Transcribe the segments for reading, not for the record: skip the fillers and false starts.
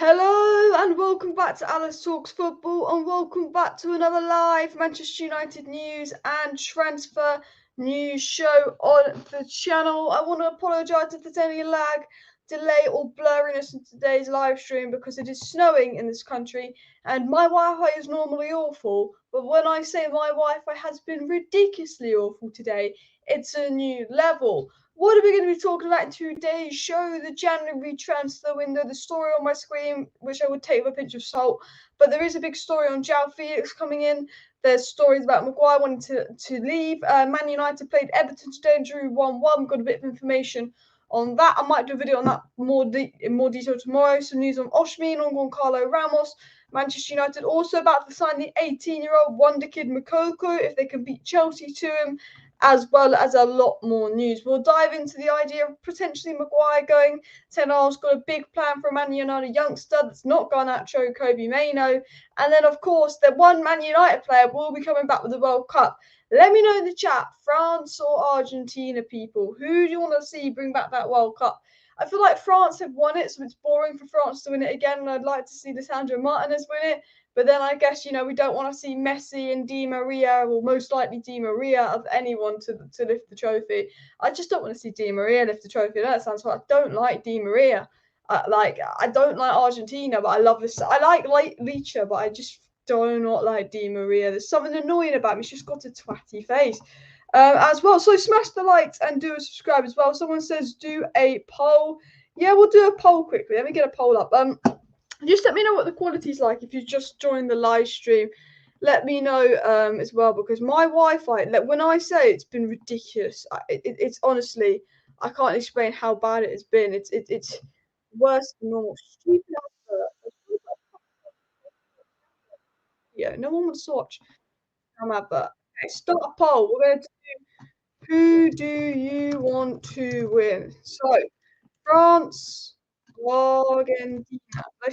Hello and welcome back to Alice Talks Football and welcome back to another live Manchester United news and transfer news show on the channel. I want to apologise if there's any lag, delay or blurriness in today's live stream because it is snowing in this country and my Wi-Fi is normally awful, but when I say my Wi-Fi has been ridiculously awful today, it's a new level. What are we going to be talking about in today's show? The January transfer window, the story on my screen, which I would take with a pinch of salt. But there is a big story on Joao Felix coming in. There's stories about Maguire wanting to leave. Man United played Everton today and drew 1-1. Got a bit of information on that. I might do a video on that in more detail tomorrow. Some news on Oshmin, on Goncalo Ramos. Manchester United also about to sign the 18-year-old wonder kid Makoko if they can beat Chelsea to him, as well as a lot more news. We'll dive into the idea of potentially Maguire going. Ten Hag's got a big plan for a Man United youngster that's not Garnacho, Kobe Mainoo. And then, of course, the one Man United player will be coming back with the World Cup. Let me know in the chat, France or Argentina, people. Who do you want to see bring back that World Cup? I feel like France have won it, so it's boring for France to win it again, and I'd like to see Lisandro Martinez win it. But then I guess, we don't want to see Messi and Di Maria, or most likely Di Maria, of anyone to lift the trophy. I just don't want to see Di Maria lift the trophy. That sounds like I don't like Di Maria. I don't like Argentina, but I love this. I like Licha, but I just do not like Di Maria. There's something annoying about me. She's got a twatty face. As well. So smash the likes and do a subscribe as well. Someone says do a poll. Yeah, we'll do a poll quickly. Let me get a poll up. Just let me know what the quality's like if you just joined the live stream. Let me know as well, because my Wi-Fi, when I say it's been ridiculous, it's honestly, I can't explain how bad it has been. It's worse than normal. Stupid advert. Yeah, no one wants to watch an advert. Okay, start a poll. We're going to do who do you want to win? So France, Argentina. I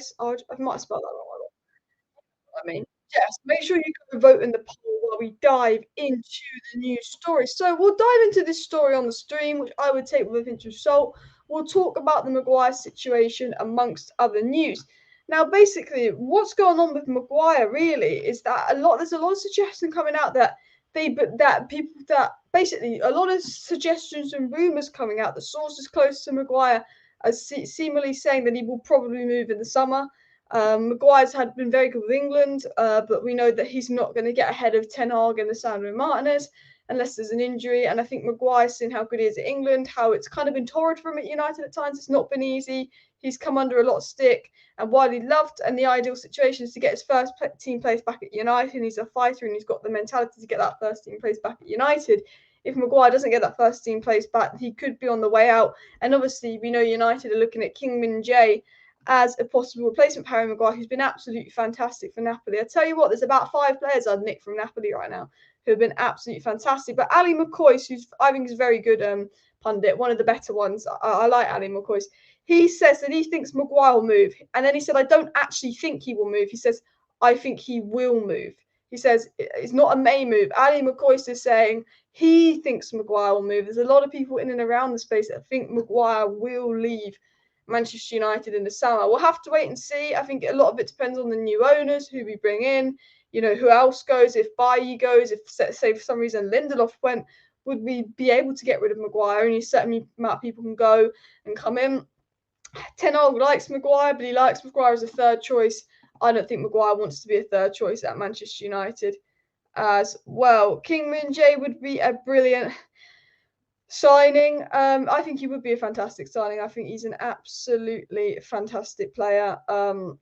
might have spelled that wrong. Yes, make sure you go vote in the poll while we dive into the news story. So we'll dive into this story on the stream, which I would take with a pinch of salt. We'll talk about the Maguire situation amongst other news. Now, basically, what's going on with Maguire really is that there's a lot of suggestion coming out that basically a lot of suggestions and rumours coming out. The sources close to Maguire are seemingly saying that he will probably move in the summer. Maguire's been very good with England, but we know that he's not going to get ahead of Ten Hag and Lisandro Martinez unless there's an injury. And I think Maguire's seen how good he is at England, how it's kind of been torrid for him at United at times. It's not been easy. He's come under a lot of stick. And while he loved, and the ideal situation is to get his first team place back at United, and he's a fighter and he's got the mentality to get that first team place back at United. If Maguire doesn't get that first team place back, he could be on the way out. And obviously, we know United are looking at Min-jae as a possible replacement for Harry Maguire, who's been absolutely fantastic for Napoli. I tell you what, there's about 5 players I'd nick from Napoli right now who have been absolutely fantastic. But Ali McCoy, who's I think is a very good pundit, one of the better ones. I like Ali McCoy. He says that he thinks Maguire will move. And then he said, I don't actually think he will move. He says, I think he will move. He says it's not a may move. Ali McCoy is saying he thinks Maguire will move. There's a lot of people in and around the space that think Maguire will leave Manchester United in the summer. We'll have to wait and see. I think a lot of it depends on the new owners, who we bring in, who else goes. If Bailly goes, if say for some reason Lindelof went, would we be able to get rid of Maguire? Only a certain amount of people can go and come in. Ten Hag likes Maguire, but he likes Maguire as a third choice. I don't think Maguire wants to be a third choice at Manchester United as well. Min-jae would be a brilliant signing. I think he would be a fantastic signing. I think he's an absolutely fantastic player. And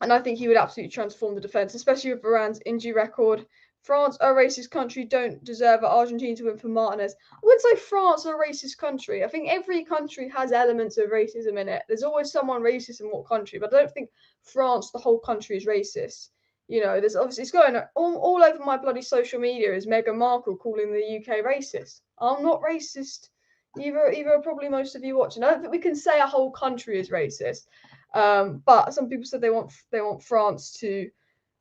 I think he would absolutely transform the defence, especially with Varane's injury record. France are a racist country, don't deserve Argentina to win for Martinez. I wouldn't say France are a racist country. I think every country has elements of racism in it. There's always someone racist in what country, but I don't think France, the whole country, is racist. There's obviously, it's going all over my bloody social media is Meghan Markle calling the UK racist. I'm not racist. Either probably most of you watching. I don't think we can say a whole country is racist. But some people said they want France to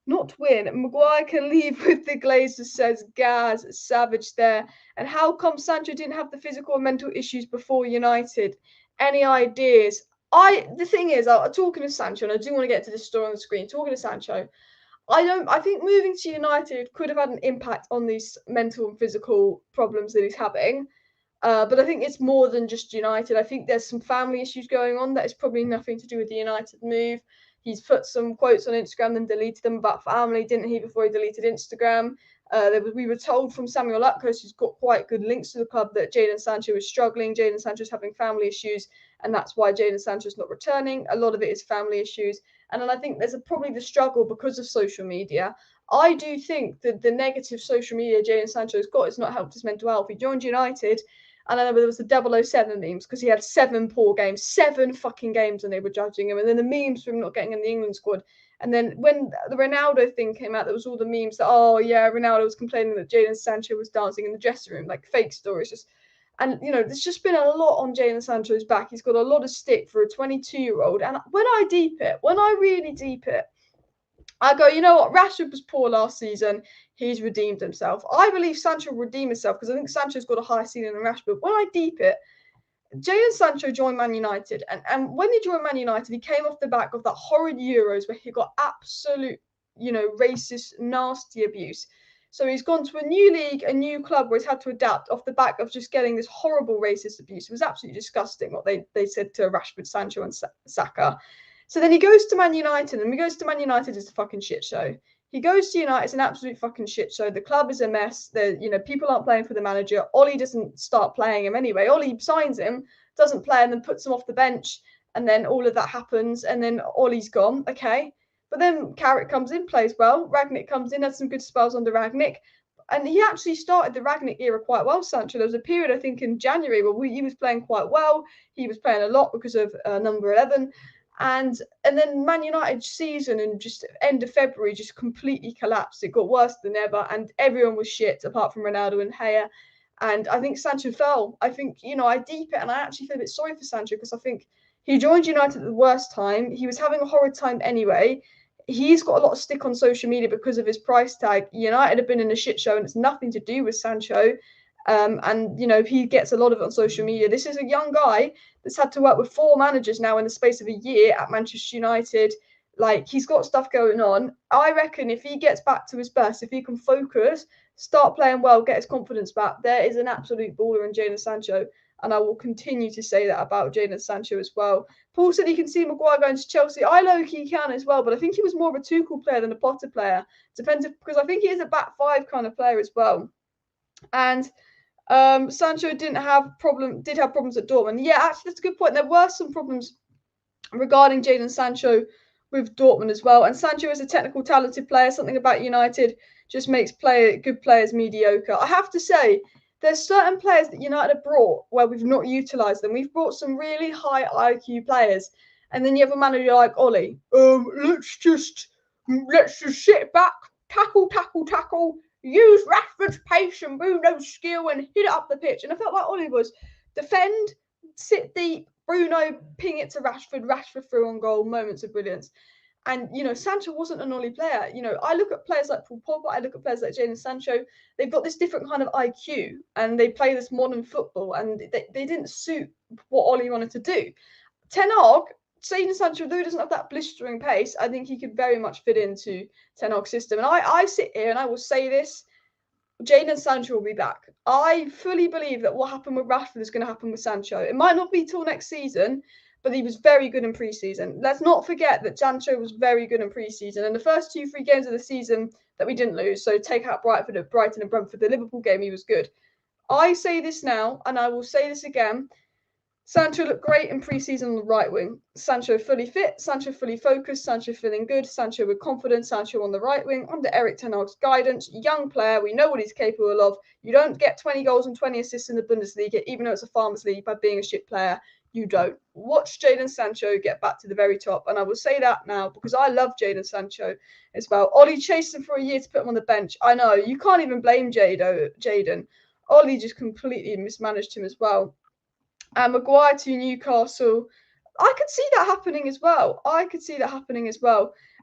not win. Maguire can leave with the Glazer, says Gaz Savage there. And how come Sancho didn't have the physical and mental issues before United? Any ideas? The thing is, talking to Sancho, and I do want to get to this story on the screen. Talking to Sancho, I think moving to United could have had an impact on these mental and physical problems that he's having. But I think it's more than just United. I think there's some family issues going on that is probably nothing to do with the United move. He's put some quotes on Instagram and deleted them about family, didn't he, before he deleted Instagram? We were told from Samuel Lutkos, who's got quite good links to the club, that Jadon Sancho is struggling. Jadon Sancho's having family issues, and that's why Jadon Sancho's not returning. A lot of it is family issues. And then I think there's probably the struggle because of social media. I do think that the negative social media Jadon Sancho's got has not helped his mental health. He joined United, and I remember there was the 007 memes because he had 7 poor games, 7 fucking games, and they were judging him. And then the memes from him not getting in the England squad. And then when the Ronaldo thing came out, there was all the memes that, oh yeah, Ronaldo was complaining that Jadon Sancho was dancing in the dressing room, like fake stories. And there's just been a lot on Jadon Sancho's back. He's got a lot of stick for a 22-year-old. And when I really deep it, I go, you know what? Rashford was poor last season. He's redeemed himself. I believe Sancho will redeem himself because I think Sancho's got a higher ceiling than Rashford. When I deep it, Jadon Sancho joined Man United, and when he joined Man United, he came off the back of that horrid Euros where he got absolute, racist, nasty abuse. So he's gone to a new league, a new club where he's had to adapt off the back of just getting this horrible racist abuse. It was absolutely disgusting what they said to Rashford, Sancho, and Saka. So then he goes to Man United, and when he goes to Man United, it's a fucking shit show. He goes to United, it's an absolute fucking shit show. The club is a mess. People aren't playing for the manager. Ollie doesn't start playing him anyway. Ollie signs him, doesn't play, and then puts him off the bench. And then all of that happens, and then Ollie's gone. Okay. But then Carrick comes in, plays well. Rangnick comes in, had some good spells under Rangnick. And he actually started the Rangnick era quite well, Sancho. There was a period, I think, in January where he was playing quite well. He was playing a lot because of number 11. And then Man United season and just end of February just completely collapsed. It got worse than ever, and everyone was shit apart from Ronaldo and Gea. And I think Sancho fell. I think, I deep it, and I actually feel a bit sorry for Sancho because I think he joined United at the worst time. He was having a horrid time anyway. He's got a lot of stick on social media because of his price tag. United have been in a shit show, and it's nothing to do with Sancho. He gets a lot of it on social media. This is a young guy that's had to work with 4 managers now in the space of a year at Manchester United. Like, he's got stuff going on. I reckon if he gets back to his best, if he can focus, start playing well, get his confidence back, there is an absolute baller in Jadon Sancho. And I will continue to say that about Jadon Sancho as well. Paul said he can see Maguire going to Chelsea. I low-key can as well, but I think he was more of a Tuchel player than a Potter player. Depends because I think he is a back 5 kind of player as well. And Sancho did have problems at Dortmund. Yeah, actually, that's a good point. There were some problems regarding Jadon Sancho with Dortmund as well. And Sancho is a technical, talented player. Something about United just makes good players mediocre. I have to say, there's certain players that United have brought where we've not utilised them. We've brought some really high IQ players. And then you have a manager like Ollie. Let's just sit back, tackle, use Rashford's pace and Bruno's skill and hit it up the pitch. And I felt like Ollie was defend, sit deep, Bruno ping it to Rashford through on goal, moments of brilliance. And, Sancho wasn't an Ollie player. I look at players like Paul Pogba, I look at players like Jadon Sancho. They've got this different kind of IQ and they play this modern football and they didn't suit what Ollie wanted to do. Ten Hag, Jadon Sancho, though he doesn't have that blistering pace, I think he could very much fit into Ten Hag's system. And I sit here and I will say this, Jadon Sancho will be back. I fully believe that what happened with Rashford is going to happen with Sancho. It might not be till next season, but he was very good in pre-season. Let's not forget that Sancho was very good in pre-season. And the first 2-3 games of the season that we didn't lose, so take out Brighton and Brentford, the Liverpool game, he was good. I say this now, and I will say this again. Sancho looked great in pre-season on the right wing. Sancho fully fit, Sancho fully focused, Sancho feeling good, Sancho with confidence, Sancho on the right wing under Erik ten Hag's guidance. Young player, we know what he's capable of. You don't get 20 goals and 20 assists in the Bundesliga, even though it's a farmers league, by being a shit player. You don't. Watch Jadon Sancho get back to the very top. And I will say that now because I love Jadon Sancho as well. Ollie chased him for a year to put him on the bench. I know, you can't even blame Jadon. Ollie just completely mismanaged him as well. And Maguire to Newcastle, I could see that happening as well.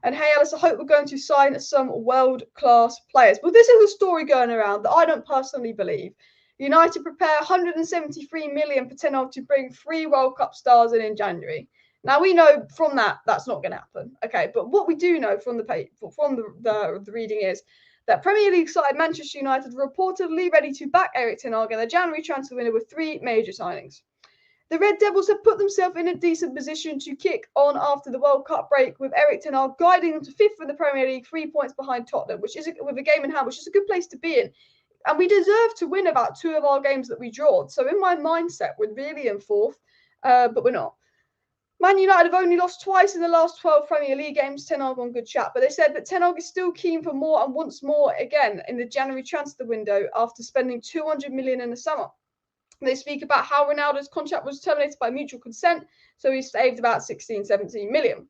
And hey, Alice, I hope we're going to sign some world-class players. Well, this is a story going around that I don't personally believe. United prepare 173 million for Ten Hag to bring 3 World Cup stars in January. Now we know from that that's not going to happen. Okay, but what we do know from the reading is that Premier League side Manchester United are reportedly ready to back Erik ten Hag in the January transfer window with 3 major signings. The Red Devils have put themselves in a decent position to kick on after the World Cup break, with Erik ten Hag guiding them to 5th in the Premier League, 3 points behind Tottenham, which is with a game in hand, which is a good place to be in. And we deserve to win about 2 of our games that we drawed. So in my mindset, we're really in 4th, but we're not. Man United have only lost twice in the last 12 Premier League games. Ten Hag on good chat, but they said that Ten Hag is still keen for more and wants more again in the January transfer window after spending 200 million in the summer. They speak about how Ronaldo's contract was terminated by mutual consent, so he saved about 16, 17 million.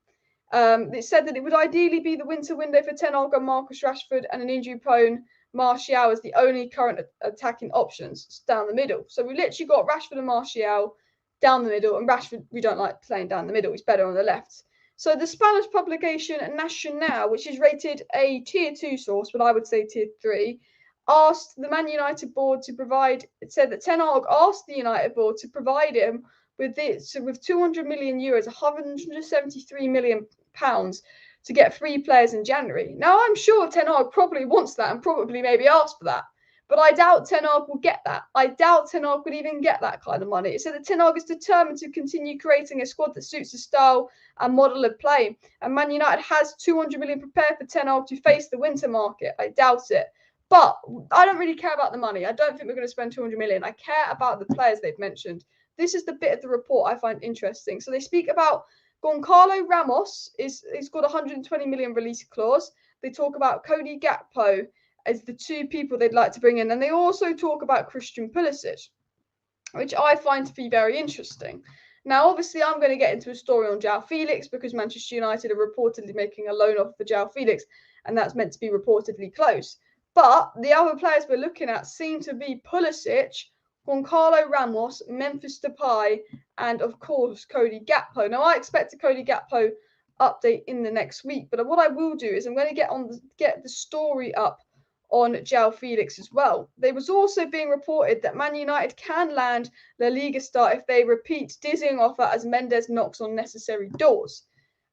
They said that it would ideally be the winter window for Ten Hag and Marcus Rashford, and an injury-prone Martial as the only current attacking options down the middle. So we literally got Rashford and Martial down the middle, and Rashford, we don't like playing down the middle. He's better on the left. So the Spanish publication Nacional, which is rated a tier 2 source, but I would say tier 3, asked the Man United board to provide, it said that Ten Hag asked the United board to provide him with this, so with 200 million euros, 173 million pounds to get 3 players in January. Now, I'm sure Ten Hag probably wants that and probably maybe asked for that. But I doubt Ten Hag will get that. I doubt Ten Hag would even get that kind of money. It said that Ten Hag is determined to continue creating a squad that suits his style and model of play. And Man United has 200 million prepared for Ten Hag to face the winter market. I doubt it. But I don't really care about the money. I don't think we're going to spend 200 million. I care about the players they've mentioned. This is the bit of the report I find interesting. So they speak about Goncalo Ramos. He's got a 120 million release clause. They talk about Cody Gakpo as the 2 people they'd like to bring in. And they also talk about Christian Pulisic, which I find to be very interesting. Now, obviously, I'm going to get into a story on Joao Felix because Manchester United are reportedly making a loan offer for Joao Felix, and that's meant to be reportedly close. But the other players we're looking at seem to be Pulisic, Goncalo Ramos, Memphis Depay, and, of course, Cody Gakpo. Now, I expect a Cody Gakpo update in the next week, but what I will do is I'm going to get the story up on Joao Felix as well. There was also being reported that Man United can land La Liga start if they repeat dizzying offer as Mendes knocks on necessary doors.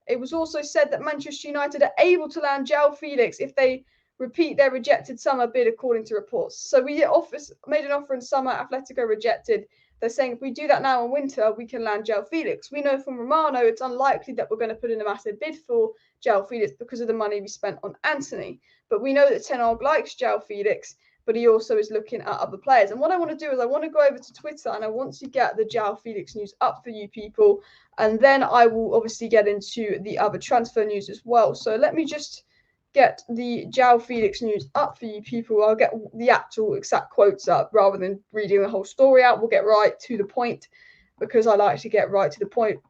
It was also said that Manchester United are able to land Joao Felix if they repeat their rejected summer bid, according to reports. So we made an offer in summer, Atletico rejected. They're saying if we do that now in winter, we can land Joao Felix. We know from Romano it's unlikely that we're going to put in a massive bid for Joao Felix because of the money we spent on Anthony. But we know that Ten Hag likes Joao Felix, but he also is looking at other players. And what I want to do is I want to go over to Twitter and I want to get the Joao Felix news up for you people. And then I will obviously get into the other transfer news as well. So let me just get the Joao Felix news up for you people. I'll get the actual exact quotes up rather than reading the whole story out. We'll get right to the point because I like to get right to the point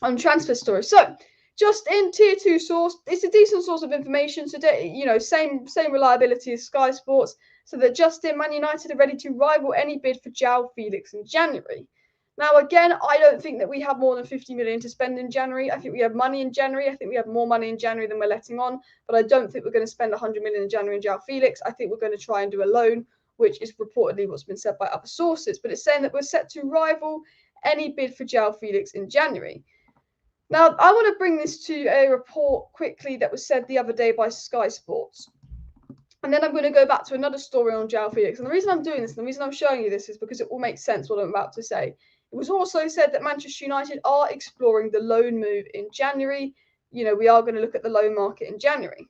on transfer stories. So just in tier 2 source, it's a decent source of information. So, same reliability as Sky Sports. So that just in, Man United are ready to rival any bid for Joao Felix in January. Now, again, I don't think that we have more than 50 million to spend in January. I think we have money in January. I think we have more money in January than we're letting on. But I don't think we're going to spend 100 million in January in Joao Felix. I think we're going to try and do a loan, which is reportedly what's been said by other sources. But it's saying that we're set to rival any bid for Joao Felix in January. Now, I want to bring this to a report quickly that was said the other day by Sky Sports. And then I'm going to go back to another story on Joao Felix. And the reason I'm doing this, and the reason I'm showing you this is because it will make sense what I'm about to say. It was also said that Manchester United are exploring the loan move in January. We are going to look at the loan market in January.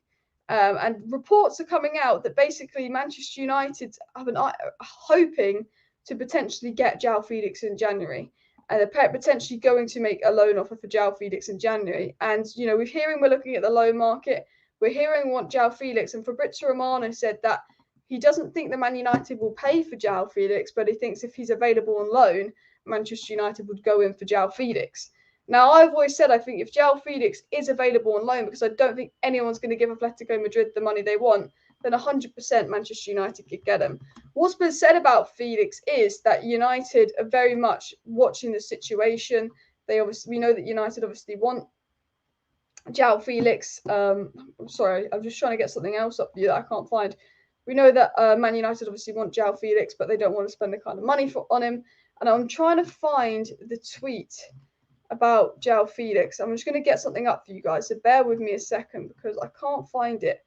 And reports are coming out that basically Manchester United are hoping to potentially get Joao Felix in January. And they're potentially going to make a loan offer for Joao Felix in January. And, we're looking at the loan market. We're hearing what Joao Felix, and Fabrizio Romano said that he doesn't think that Man United will pay for Joao Felix, but he thinks if he's available on loan, Manchester United would go in for Joao Felix. Now, I've always said I think if Joao Felix is available on loan, because I don't think anyone's going to give Atletico Madrid the money they want, then 100% Manchester United could get him. What's been said about Felix is that United are very much watching the situation. We know that United obviously want Joao Felix. I'm sorry, I'm just trying to get something else up for you that I can't find. We know that Man United obviously want Joao Felix, but they don't want to spend the kind of money on him. And I'm trying to find the tweet about Joao Felix. I'm just going to get something up for you guys, so bear with me a second because I can't find it.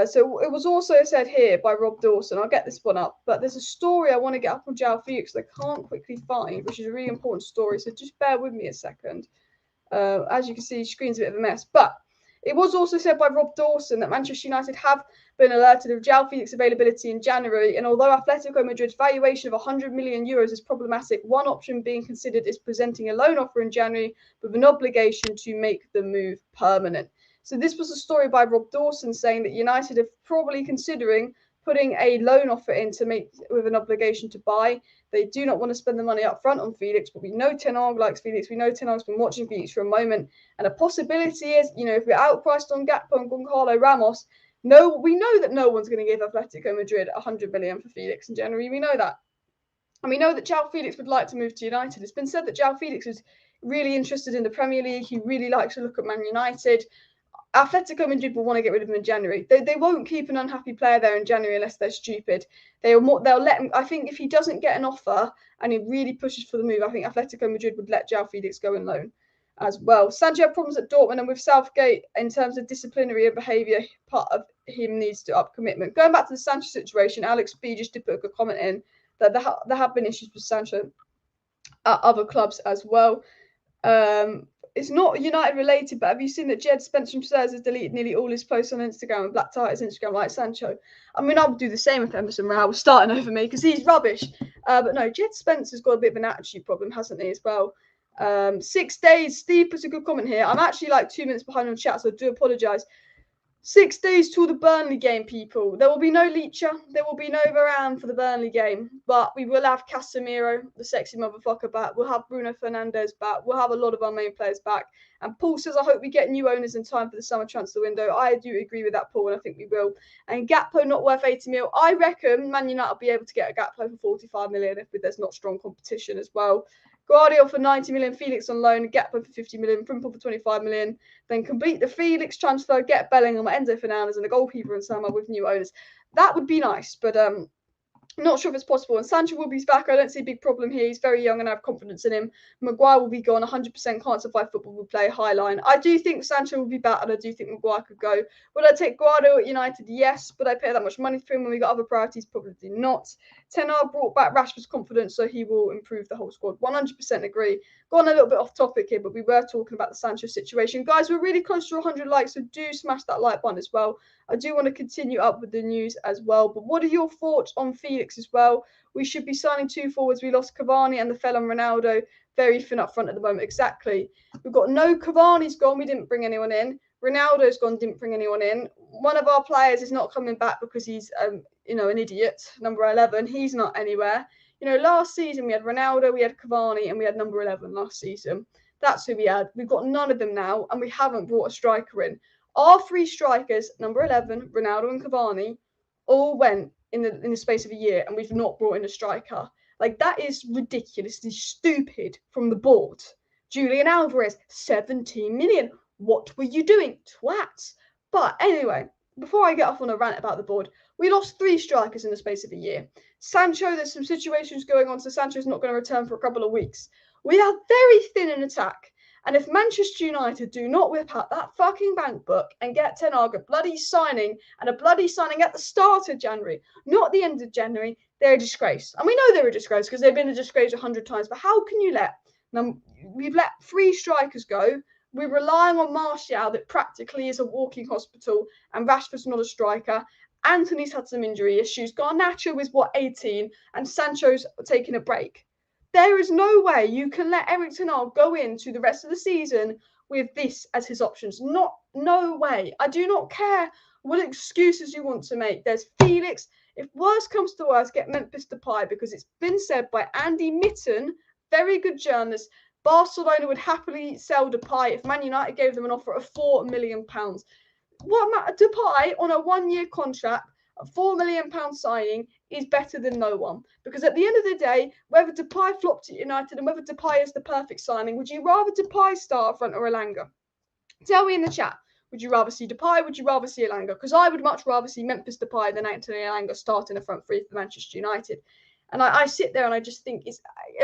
So it was also said here by Rob Dawson. I'll get this one up, but there's a story I want to get up on Joao Felix that I can't quickly find, which is a really important story. So just bear with me a second. As you can see, screen's a bit of a mess, but it was also said by Rob Dawson that Manchester United have been alerted of Joao Felix availability in January, and although Atletico Madrid's valuation of 100 million euros is problematic, one option being considered is presenting a loan offer in January with an obligation to make the move permanent. So this was a story by Rob Dawson saying that United are probably considering putting a loan offer in to make with an obligation to buy. They do not want to spend the money up front on Felix, but we know Ten Hag likes Felix. We know Ten Hag's been watching Felix for a moment. And a possibility is, if we're outpriced on Gakpo and Gonzalo Ramos, we know that no one's going to give Atletico Madrid 100 million for Felix in January. We know that. And we know that Joao Felix would like to move to United. It's been said that Joao Felix is really interested in the Premier League. He really likes to look at Man United. Atletico Madrid will want to get rid of him in January. They won't keep an unhappy player there in January unless they're stupid. They'll let him. I think if he doesn't get an offer and he really pushes for the move, I think Atletico Madrid would let Joao Felix go on loan as well. Sancho had problems at Dortmund, and with Southgate in terms of disciplinary behaviour, part of him needs to up commitment. Going back to the Sancho situation, Alex B just did put a good comment in that there have been issues with Sancho at other clubs as well. It's not United related, but have you seen that Jed Spencer Spurs has deleted nearly all his posts on Instagram and blacked out his Instagram like Sancho? I mean, I would do the same if Emerson Royal was starting over me because he's rubbish. But no, Jed Spencer's got a bit of an attitude problem, hasn't he, as well? 6 days. Steve puts a good comment here. I'm actually like 2 minutes behind on chat, so I do apologise. 6 days till the Burnley game, people. There will be no Leacher. There will be no Varane for the Burnley game. But we will have Casemiro, the sexy motherfucker, back. We'll have Bruno Fernandes back. We'll have a lot of our main players back. And Paul says, I hope we get new owners in time for the summer transfer window. I do agree with that, Paul, and I think we will. And Gakpo not worth 80 mil. I reckon Man United will be able to get a Gakpo for 45 million if there's not strong competition as well. Guardiola for 90 million, Felix on loan, Gakpo for 50 million, Frimpong for 25 million. Then complete the Felix transfer, get Bellingham, Enzo Fernandez, and a goalkeeper in summer with new owners. That would be nice, but not sure if it's possible. And Sancho will be back. I don't see a big problem here. He's very young and I have confidence in him. Maguire will be gone. 100% can't survive football. Will play high line. I do think Sancho will be back and I do think Maguire could go. Would I take Guardiola at United? Yes. Would I pay that much money for him when we got other priorities? Probably not. Ten Hag brought back Rashford's confidence, so he will improve the whole squad. 100% agree. Gone a little bit off topic here, but we were talking about the Sancho situation. Guys, we're really close to 100 likes, so do smash that like button as well. I do want to continue up with the news as well. But what are your thoughts on Felix as well? We should be signing 2 forwards. We lost Cavani and the felon Ronaldo. Very thin up front at the moment. Exactly. We've got no Cavani's gone. We didn't bring anyone in. Ronaldo's gone. Didn't bring anyone in. One of our players is not coming back because he's, an idiot. Number 11. He's not anywhere. Last season we had Ronaldo, we had Cavani, and we had number 11 last season. That's who we had. We've got none of them now, and we haven't brought a striker in. Our 3 strikers, number 11, Ronaldo and Cavani, all went in the space of a year, and we've not brought in a striker. Like, that is ridiculously stupid from the board. Julian Alvarez, 17 million. What were you doing? Twats. But anyway, before I get off on a rant about the board, we lost 3 strikers in the space of a year. Sancho, there's some situations going on, so Sancho's not going to return for a couple of weeks. We are very thin in attack. And if Manchester United do not whip out that fucking bank book and get Ten Hag a bloody signing at the start of January, not the end of January, they're a disgrace. And we know they're a disgrace because they've been a disgrace 100 times. But how can you we've let 3 strikers go. We're relying on Martial that practically is a walking hospital, and Rashford's not a striker. Anthony's had some injury issues. Garnacho is 18, and Sancho's taking a break. There is no way you can let Erik ten Hag go into the rest of the season with this as his options. No way. I do not care what excuses you want to make. There's Felix. If worse comes to worse, get Memphis Depay, because it's been said by Andy Mitten, very good journalist, Barcelona would happily sell Depay if Man United gave them an offer of £4 million. Depay on a 1-year contract, a £4 million signing is better than no one. Because at the end of the day, whether Depay flopped at United and whether Depay is the perfect signing, would you rather Depay start up front or Elanga? Tell me in the chat. Would you rather see Depay? Would you rather see Elanga? Because I would much rather see Memphis Depay than Anthony Elanga starting a front 3 for Manchester United. And I sit there and I just think,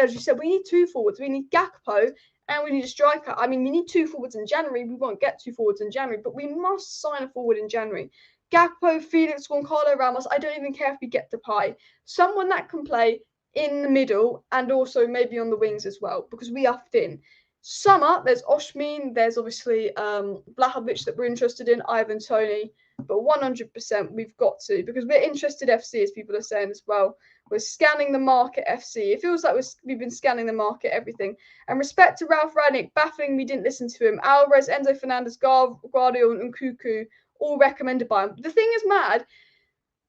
as you said, we need 2 forwards. We need Gakpo And we need a striker. I mean, we need 2 forwards in January. We won't get 2 forwards in January, but we must sign a forward in January. Gakpo, Felix, Goncalo Ramos. I don't even care if we get Depay. Someone that can play in the middle and also maybe on the wings as well, because we are thin. Summer, there's Osimhen, there's obviously Vlahovic that we're interested in, Ivan Toney, but 100% we've got to, because we're interested FC, as people are saying as well. We're scanning the market FC. It feels like we've been scanning the market, everything. And respect to Ralph Rangnick, baffling we didn't listen to him. Alvarez, Enzo Fernandez, Guardiola and Cuckoo, all recommended by him. The thing is mad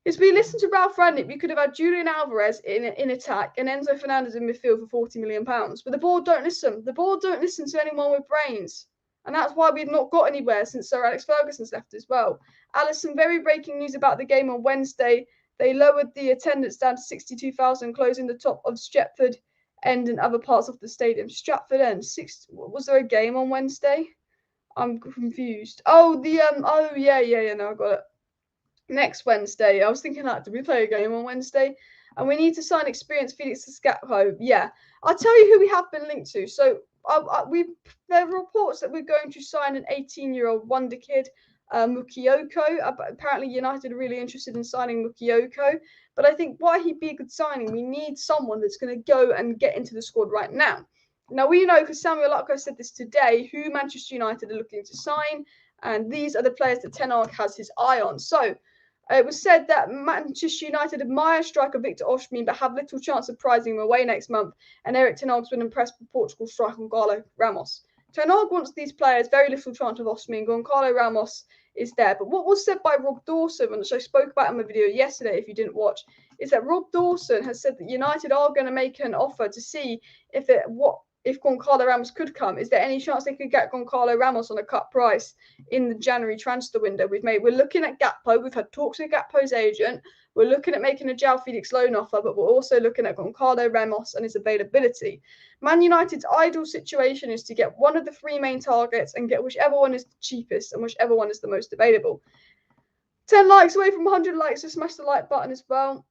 is we listened to Ralph Rangnick, we could have had Julian Alvarez in attack and Enzo Fernandez in midfield for £40 million. But the board don't listen. The board don't listen to anyone with brains. And that's why we've not got anywhere since Sir Alex Ferguson's left as well. Alison, very breaking news about the game on Wednesday. They lowered the attendance down to 62,000, closing the top of Stretford End and other parts of the stadium. Stratford End, was there a game on Wednesday? I'm confused. Oh, yeah, no, I got it. Next Wednesday. I was thinking that, did we play a game on Wednesday? And we need to sign experienced Felix Gakpo. Yeah. I'll tell you who we have been linked to. So there are reports that we're going to sign an 18-year-old wonder kid, Mukiyoko. Apparently United are really interested in signing Mukiyoko. But I think why he'd be a good signing, we need someone that's going to go and get into the squad right now. Now, we know, because Samuel Lucko said this today, who Manchester United are looking to sign. And these are the players that Ten Hag has his eye on. So, it was said that Manchester United admire striker Victor Osimhen, but have little chance of prizing him away next month. And Erik Ten Hag's been impressed with Portugal striker Goncalo Ramos. Ten Hag wants these players, very little chance of Osimhen. Goncalo Ramos is there. But what was said by Rob Dawson, which I spoke about in my video yesterday, if you didn't watch, is that Rob Dawson has said that United are going to make an offer to see if Goncalo Ramos could come. Is there any chance they could get Goncalo Ramos on a cut price in the January transfer window? We're looking at Gakpo. We've had talks with Gakpo's agent. We're looking at making a Joao Felix loan offer, but we're also looking at Goncalo Ramos and his availability. Man United's ideal situation is to get one of the 3 main targets and get whichever one is the cheapest and whichever one is the most available. 10 likes away from 100 likes, so smash the like button as well.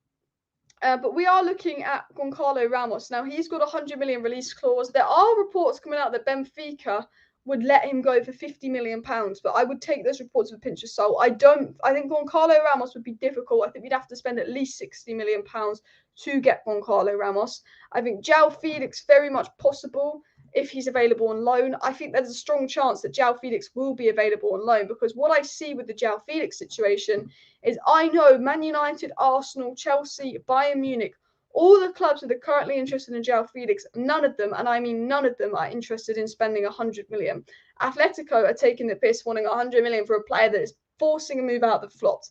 But we are looking at Goncalo Ramos. Now, he's got a 100 million release clause. There are reports coming out that Benfica would let him go for £50 million, but I would take those reports with a pinch of salt. I think Goncalo Ramos would be difficult. I think we'd have to spend at least £60 million to get Goncalo Ramos. I think Joao Felix, very much possible if he's available on loan. I think there's a strong chance that Joao Felix will be available on loan, because what I see with the Joao Felix situation is I know Man United, Arsenal, Chelsea, Bayern Munich, all the clubs that are currently interested in Joao Felix, none of them, and I mean none of them, are interested in spending 100 million. Atletico are taking the piss, wanting 100 million for a player that is forcing a move out of the flops.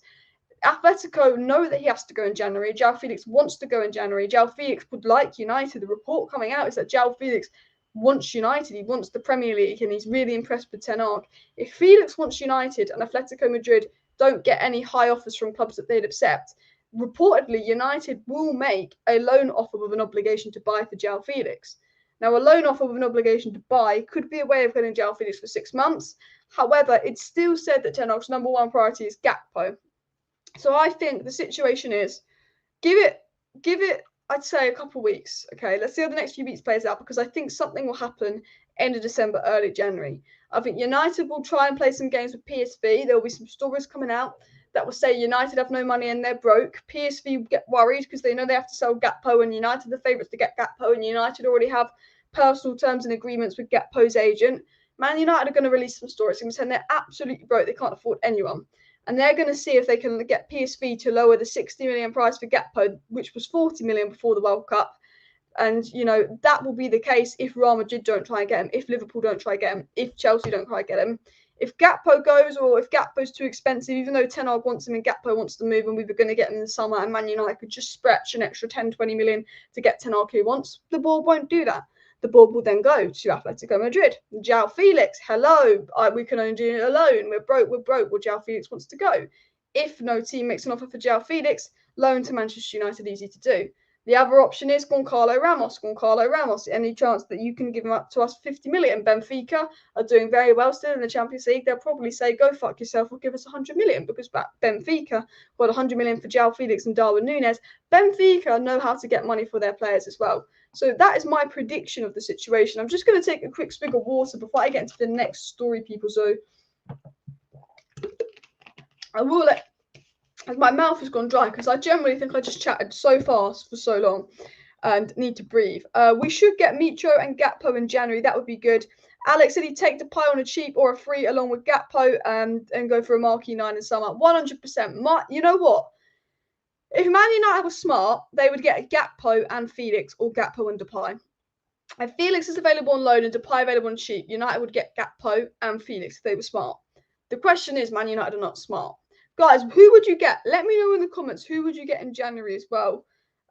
Atletico know that he has to go in January. Joao Felix wants to go in January. Joao Felix would like United. The report coming out is that Joao Felix wants United. He wants the Premier League, and he's really impressed with Ten Hag. If Felix wants United and Atletico Madrid don't get any high offers from clubs that they'd accept, reportedly United will make a loan offer with an obligation to buy for Joao Felix. Now, a loan offer with an obligation to buy could be a way of getting Joao Felix for 6 months. However, it's still said that Ten Hag's number 1 priority is Gakpo. So I think the situation is, give it, I'd say a couple of weeks. Okay, let's see how the next few weeks plays out, because I think something will happen end of December, early January. I think United will try and play some games with PSV. There will be some stories coming out that will say United have no money and they're broke. PSV will get worried because they know they have to sell Gakpo, and United are the favourites to get Gakpo, and United already have personal terms and agreements with Gakpo's agent. Man United are going to release some stories. They're going to say they're absolutely broke. They can't afford anyone. And they're going to see if they can get PSV to lower the 60 million price for Gakpo, which was 40 million before the World Cup. And, that will be the case if Real Madrid don't try and get him, if Liverpool don't try and get him, if Chelsea don't try and get him. If Gakpo goes, or if Gakpo's too expensive, even though Ten Hag wants him and Gakpo wants to move and we were going to get him in the summer, and Man United could just stretch an extra 10, 20 million to get Ten Hag who wants, the board won't do that. The board will then go to Atletico Madrid. Joao Felix, hello, we can only do it alone. We're broke. Well, Joao Felix wants to go. If no team makes an offer for Joao Felix, loan to Manchester United, easy to do. The other option is Goncalo Ramos. Goncalo Ramos, any chance that you can give him up to us 50 million? Benfica are doing very well still in the Champions League. They'll probably say, go fuck yourself or give us 100 million, because Benfica got 100 million for Joao Felix and Darwin Núñez. Benfica know how to get money for their players as well. So that is my prediction of the situation. I'm just going to take a quick swig of water before I get into the next story, people. So I will let... My mouth has gone dry because I generally think I just chatted so fast for so long and need to breathe. We should get Micho and Gakpo in January. That would be good. Alex said he'd take the pie on a cheap or a free along with Gakpo and go for a marquee 9 in summer. 100%. You know what? If Man United was smart, they would get Gakpo and Felix, or Gakpo and Depay. If Felix is available on loan and Depay available on cheap, United would get Gakpo and Felix if they were smart. The question is, Man United are not smart. Guys, who would you get? Let me know in the comments. Who would you get in January as well?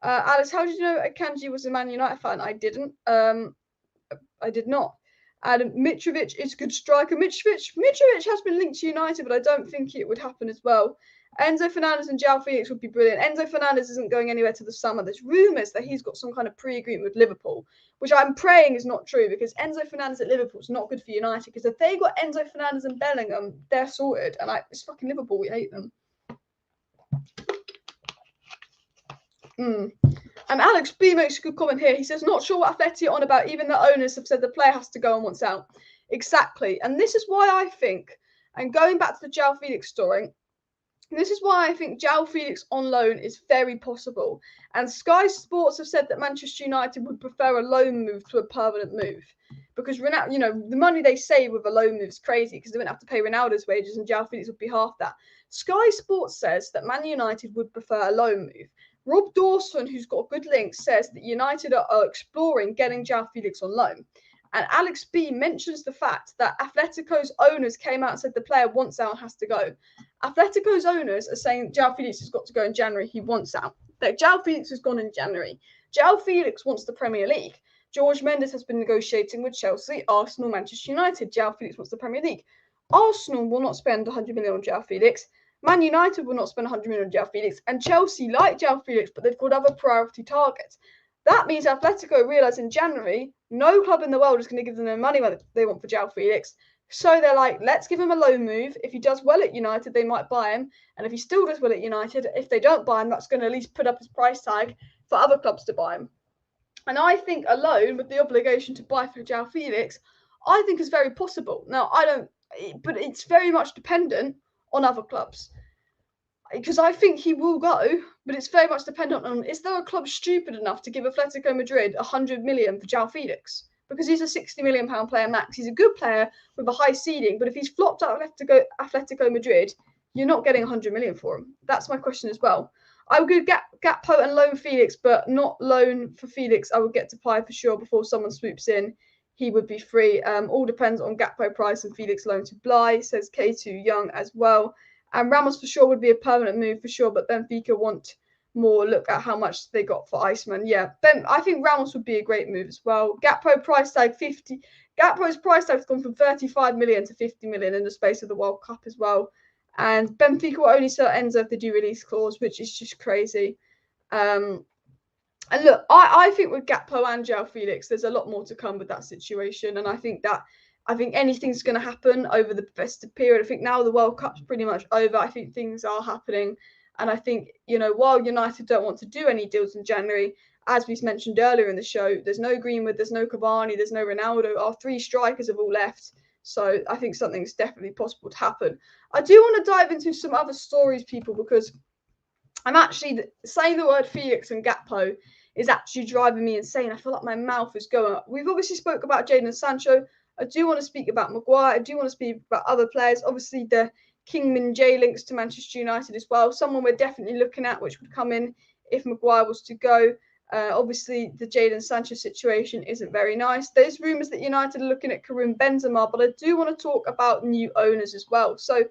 Alice, how did you know Akanji was a Man United fan? I didn't. I did not. And Mitrovic is a good striker. Mitrovic has been linked to United, but I don't think it would happen as well. Enzo Fernandez and Joao Felix would be brilliant. Enzo Fernandez isn't going anywhere to the summer. There's rumours that he's got some kind of pre-agreement with Liverpool, which I'm praying is not true, because Enzo Fernandez at Liverpool is not good for United, because if they got Enzo Fernandez and Bellingham, they're sorted. And it's fucking Liverpool. We hate them. And Alex B makes a good comment here. He says, not sure what Atleti are on about. Even the owners have said the player has to go and wants out. Exactly. And this is why I think, and going back to the Joao Felix story, this is why I think Joao Felix on loan is very possible. And Sky Sports have said that Manchester United would prefer a loan move to a permanent move. Because Ronaldo, the money they save with a loan move is crazy, because they wouldn't have to pay Ronaldo's wages and Joao Felix would be half that. Sky Sports says that Man United would prefer a loan move. Rob Dawson, who's got good links, says that United are exploring getting Joao Felix on loan. And Alex B mentions the fact that Atletico's owners came out and said the player wants out and has to go. Atletico's owners are saying Joao Felix has got to go in January. He wants out. That Joao Felix has gone in January. Joao Felix wants the Premier League. George Mendes has been negotiating with Chelsea, Arsenal, Manchester United. Joao Felix wants the Premier League. Arsenal will not spend 100 million on Joao Felix. Man United will not spend 100 million on Joao Felix. And Chelsea like Joao Felix, but they've got other priority targets. That means Atletico realise in January, no club in the world is going to give them the money they want for Joao Felix. So they're like, let's give him a loan move. If he does well at United, they might buy him. And if he still does well at United, if they don't buy him, that's going to at least put up his price tag for other clubs to buy him. And I think a loan with the obligation to buy for Joao Felix, I think is very possible. Now, but it's very much dependent on other clubs. Because I think he will go, but it's very much dependent on, is there a club stupid enough to give Atletico Madrid 100 million for Joao Felix? Because he's a £60 million player max. He's a good player with a high ceiling, but if he's flopped out Atletico Madrid, you're not getting 100 million for him. That's my question as well. I would go Gakpo and loan Felix, but not loan for Felix. I would get to Depay for sure before someone swoops in. He would be free. All depends on Gakpo price and Felix loan to Bly, says K2 Young as well. And Ramos for sure would be a permanent move for sure, but Benfica want more. Look at how much they got for Iceman. Yeah, I think Ramos would be a great move as well. Gakpo price tag 50. Gakpo's price tag has gone from 35 million to 50 million in the space of the World Cup as well. And Benfica will only sell Enzo if they do release clause, which is just crazy. And look, I think with Gakpo and Joao Felix, there's a lot more to come with that situation. And I think anything's going to happen over the festive period. I think now the World Cup's pretty much over. I think things are happening. And I think, while United don't want to do any deals in January, as we mentioned earlier in the show, there's no Greenwood, there's no Cavani, there's no Ronaldo. Our three strikers have all left. So I think something's definitely possible to happen. I do want to dive into some other stories, people, because I'm actually saying the word Felix and Gakpo is actually driving me insane. I feel like my mouth is going up. We've obviously spoke about Jadon Sancho. I do want to speak about Maguire. I do want to speak about other players. Obviously, the Kingman J links to Manchester United as well. Someone we're definitely looking at, which would come in if Maguire was to go. Obviously, the Jadon Sancho situation isn't very nice. There's rumours that United are looking at Karim Benzema, but I do want to talk about new owners as well. So,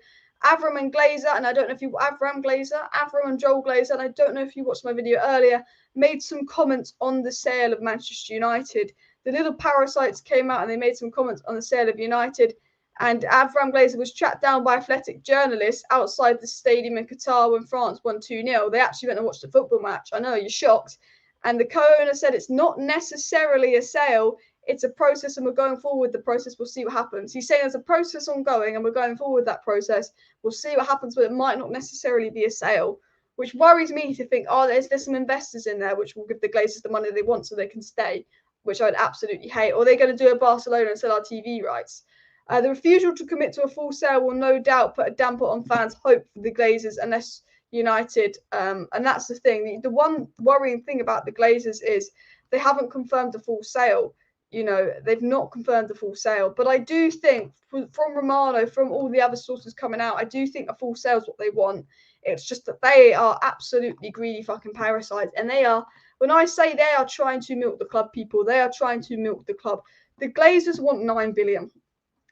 Avram and Glazer, and I don't know if you Avram and Joel Glazer, and I don't know if you watched my video earlier, made some comments on the sale of Manchester United. The little parasites came out and they made some comments on the sale of United. And Avram Glazer was tracked down by athletic journalists outside the stadium in Qatar when France won 2-0. They actually went and watched a football match. I know, you're shocked. And the co-owner said it's not necessarily a sale, it's a process, and we're going forward with the process. We'll see what happens. He's saying there's a process ongoing and we're going forward with that process. We'll see what happens, but it might not necessarily be a sale, which worries me to think, oh, there's some investors in there which will give the Glazers the money they want so they can stay, which I'd absolutely hate. Or they're going to do a Barcelona and sell our TV rights. The refusal to commit to a full sale will no doubt put a damper on fans' hope for the Glazers unless United, and that's the thing. The one worrying thing about the Glazers is they haven't confirmed a full sale. You know, they've not confirmed a full sale. But I do think from Romano, from all the other sources coming out, I do think a full sale is what they want. It's just that they are absolutely greedy fucking parasites. And they are, when I say they are trying to milk the club, people, they are trying to milk the club. The Glazers want 9 billion.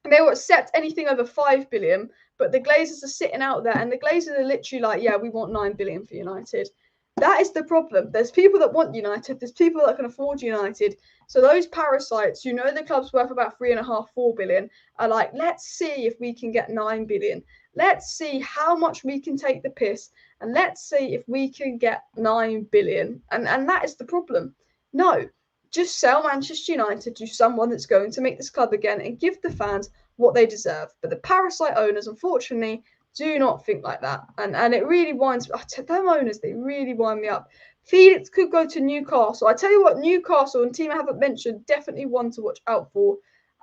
And they will accept anything over 5 billion, but the Glazers are sitting out there, and the Glazers are literally like, yeah, we want 9 billion for United. That is the problem. There's people that want United. There's people that can afford United. So those parasites, you know, the club's worth about 3.5, 4 billion, are like, let's see if we can get 9 billion. Let's see how much we can take the piss, and let's see if we can get 9 billion. And that is the problem. No. Just sell Manchester United to someone that's going to make this club again and give the fans what they deserve. But the parasite owners, unfortunately, do not think like that. And it really winds me up. Them owners, they really wind me up. Felix could go to Newcastle. I tell you what, Newcastle, and team I haven't mentioned, definitely one to watch out for.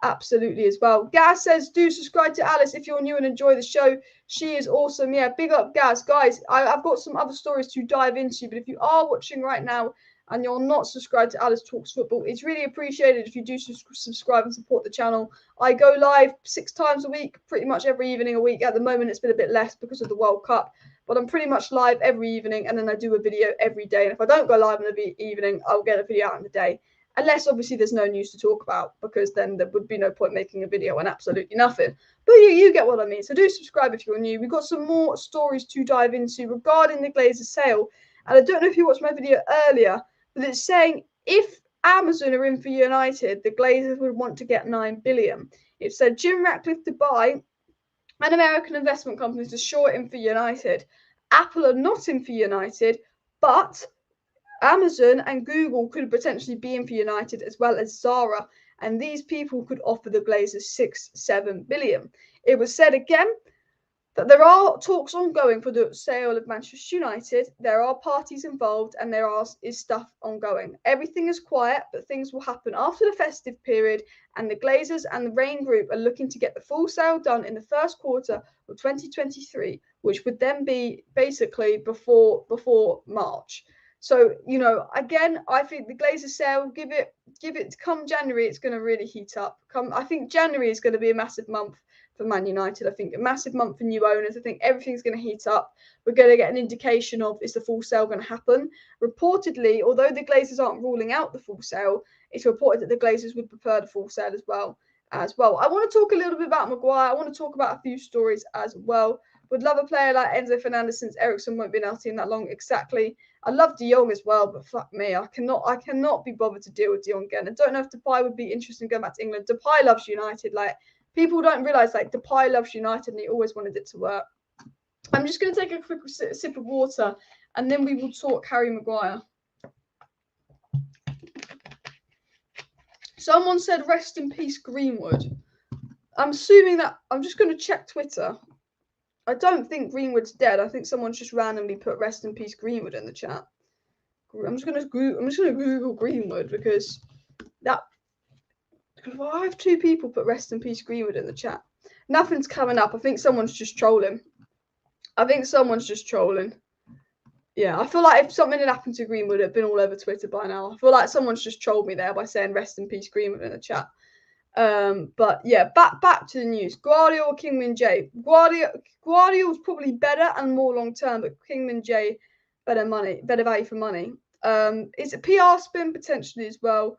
Absolutely as well. Gaz says, do subscribe to Alice if you're new and enjoy the show. She is awesome. Yeah, big up Gaz. Guys, I've got some other stories to dive into, but if you are watching right now, and you're not subscribed to Alice Talks Football, it's really appreciated if you do subscribe and support the channel. I go live 6 times a week, pretty much every evening a week. At the moment, it's been a bit less because of the World Cup, but I'm pretty much live every evening, and then I do a video every day. And if I don't go live in the evening, I'll get a video out in the day. Unless, obviously, there's no news to talk about, because then there would be no point making a video on absolutely nothing. But you get what I mean. So do subscribe if you're new. We've got some more stories to dive into regarding the Glazer sale. And I don't know if you watched my video earlier, but it's saying if Amazon are in for United, the Glazers would want to get 9 billion. It said Jim Ratcliffe Dubai, an American investment company, is short in for United. Apple are not in for United, but Amazon and Google could potentially be in for United, as well as Zara, and these people could offer the Glazers 6-7 billion. It was said again that there are talks ongoing for the sale of Manchester United. There are parties involved, and there is stuff ongoing. Everything is quiet, but things will happen after the festive period, and the Glazers and the Rain Group are looking to get the full sale done in the first quarter of 2023, which would then be basically before March. So, you know, again, I think the Glazer sale, give it come January, it's going to really heat up. I think January is going to be a massive month for Man United. I think a massive month for new owners. I think everything's going to heat up. We're going to get an indication of, is the full sale going to happen? Reportedly, although the Glazers aren't ruling out the full sale, it's reported that the Glazers would prefer the full sale as well. I want to talk a little bit about Maguire. I want to talk about a few stories as well. Would love a player like Enzo Fernandez since Eriksen won't be in our team that long. Exactly. I love De Jong as well, but fuck me, I cannot be bothered to deal with De Jong again. I don't know if Depay would be interested in going back to England. Depay loves United. Like, people don't realise, like, Depay loves United and he always wanted it to work. I'm just going to take a quick sip of water and then we will talk Harry Maguire. Someone said rest in peace Greenwood. I'm assuming that, I'm just going to check Twitter. I don't think Greenwood's dead. I think someone's just randomly put rest in peace Greenwood in the chat. I'm just gonna Google Greenwood because I have 2 people put rest in peace Greenwood in the chat. Nothing's coming up. I think someone's just trolling. Yeah, I feel like if something had happened to Greenwood, it'd been all over Twitter by now. I feel like someone's just trolled me there by saying rest in peace Greenwood in the chat. But yeah, back to the news. Guardiola or Kingmin-Jae. Guardiola's probably better and more long term, but Kingmin-Jae better value for money. It's a PR spin potentially as well,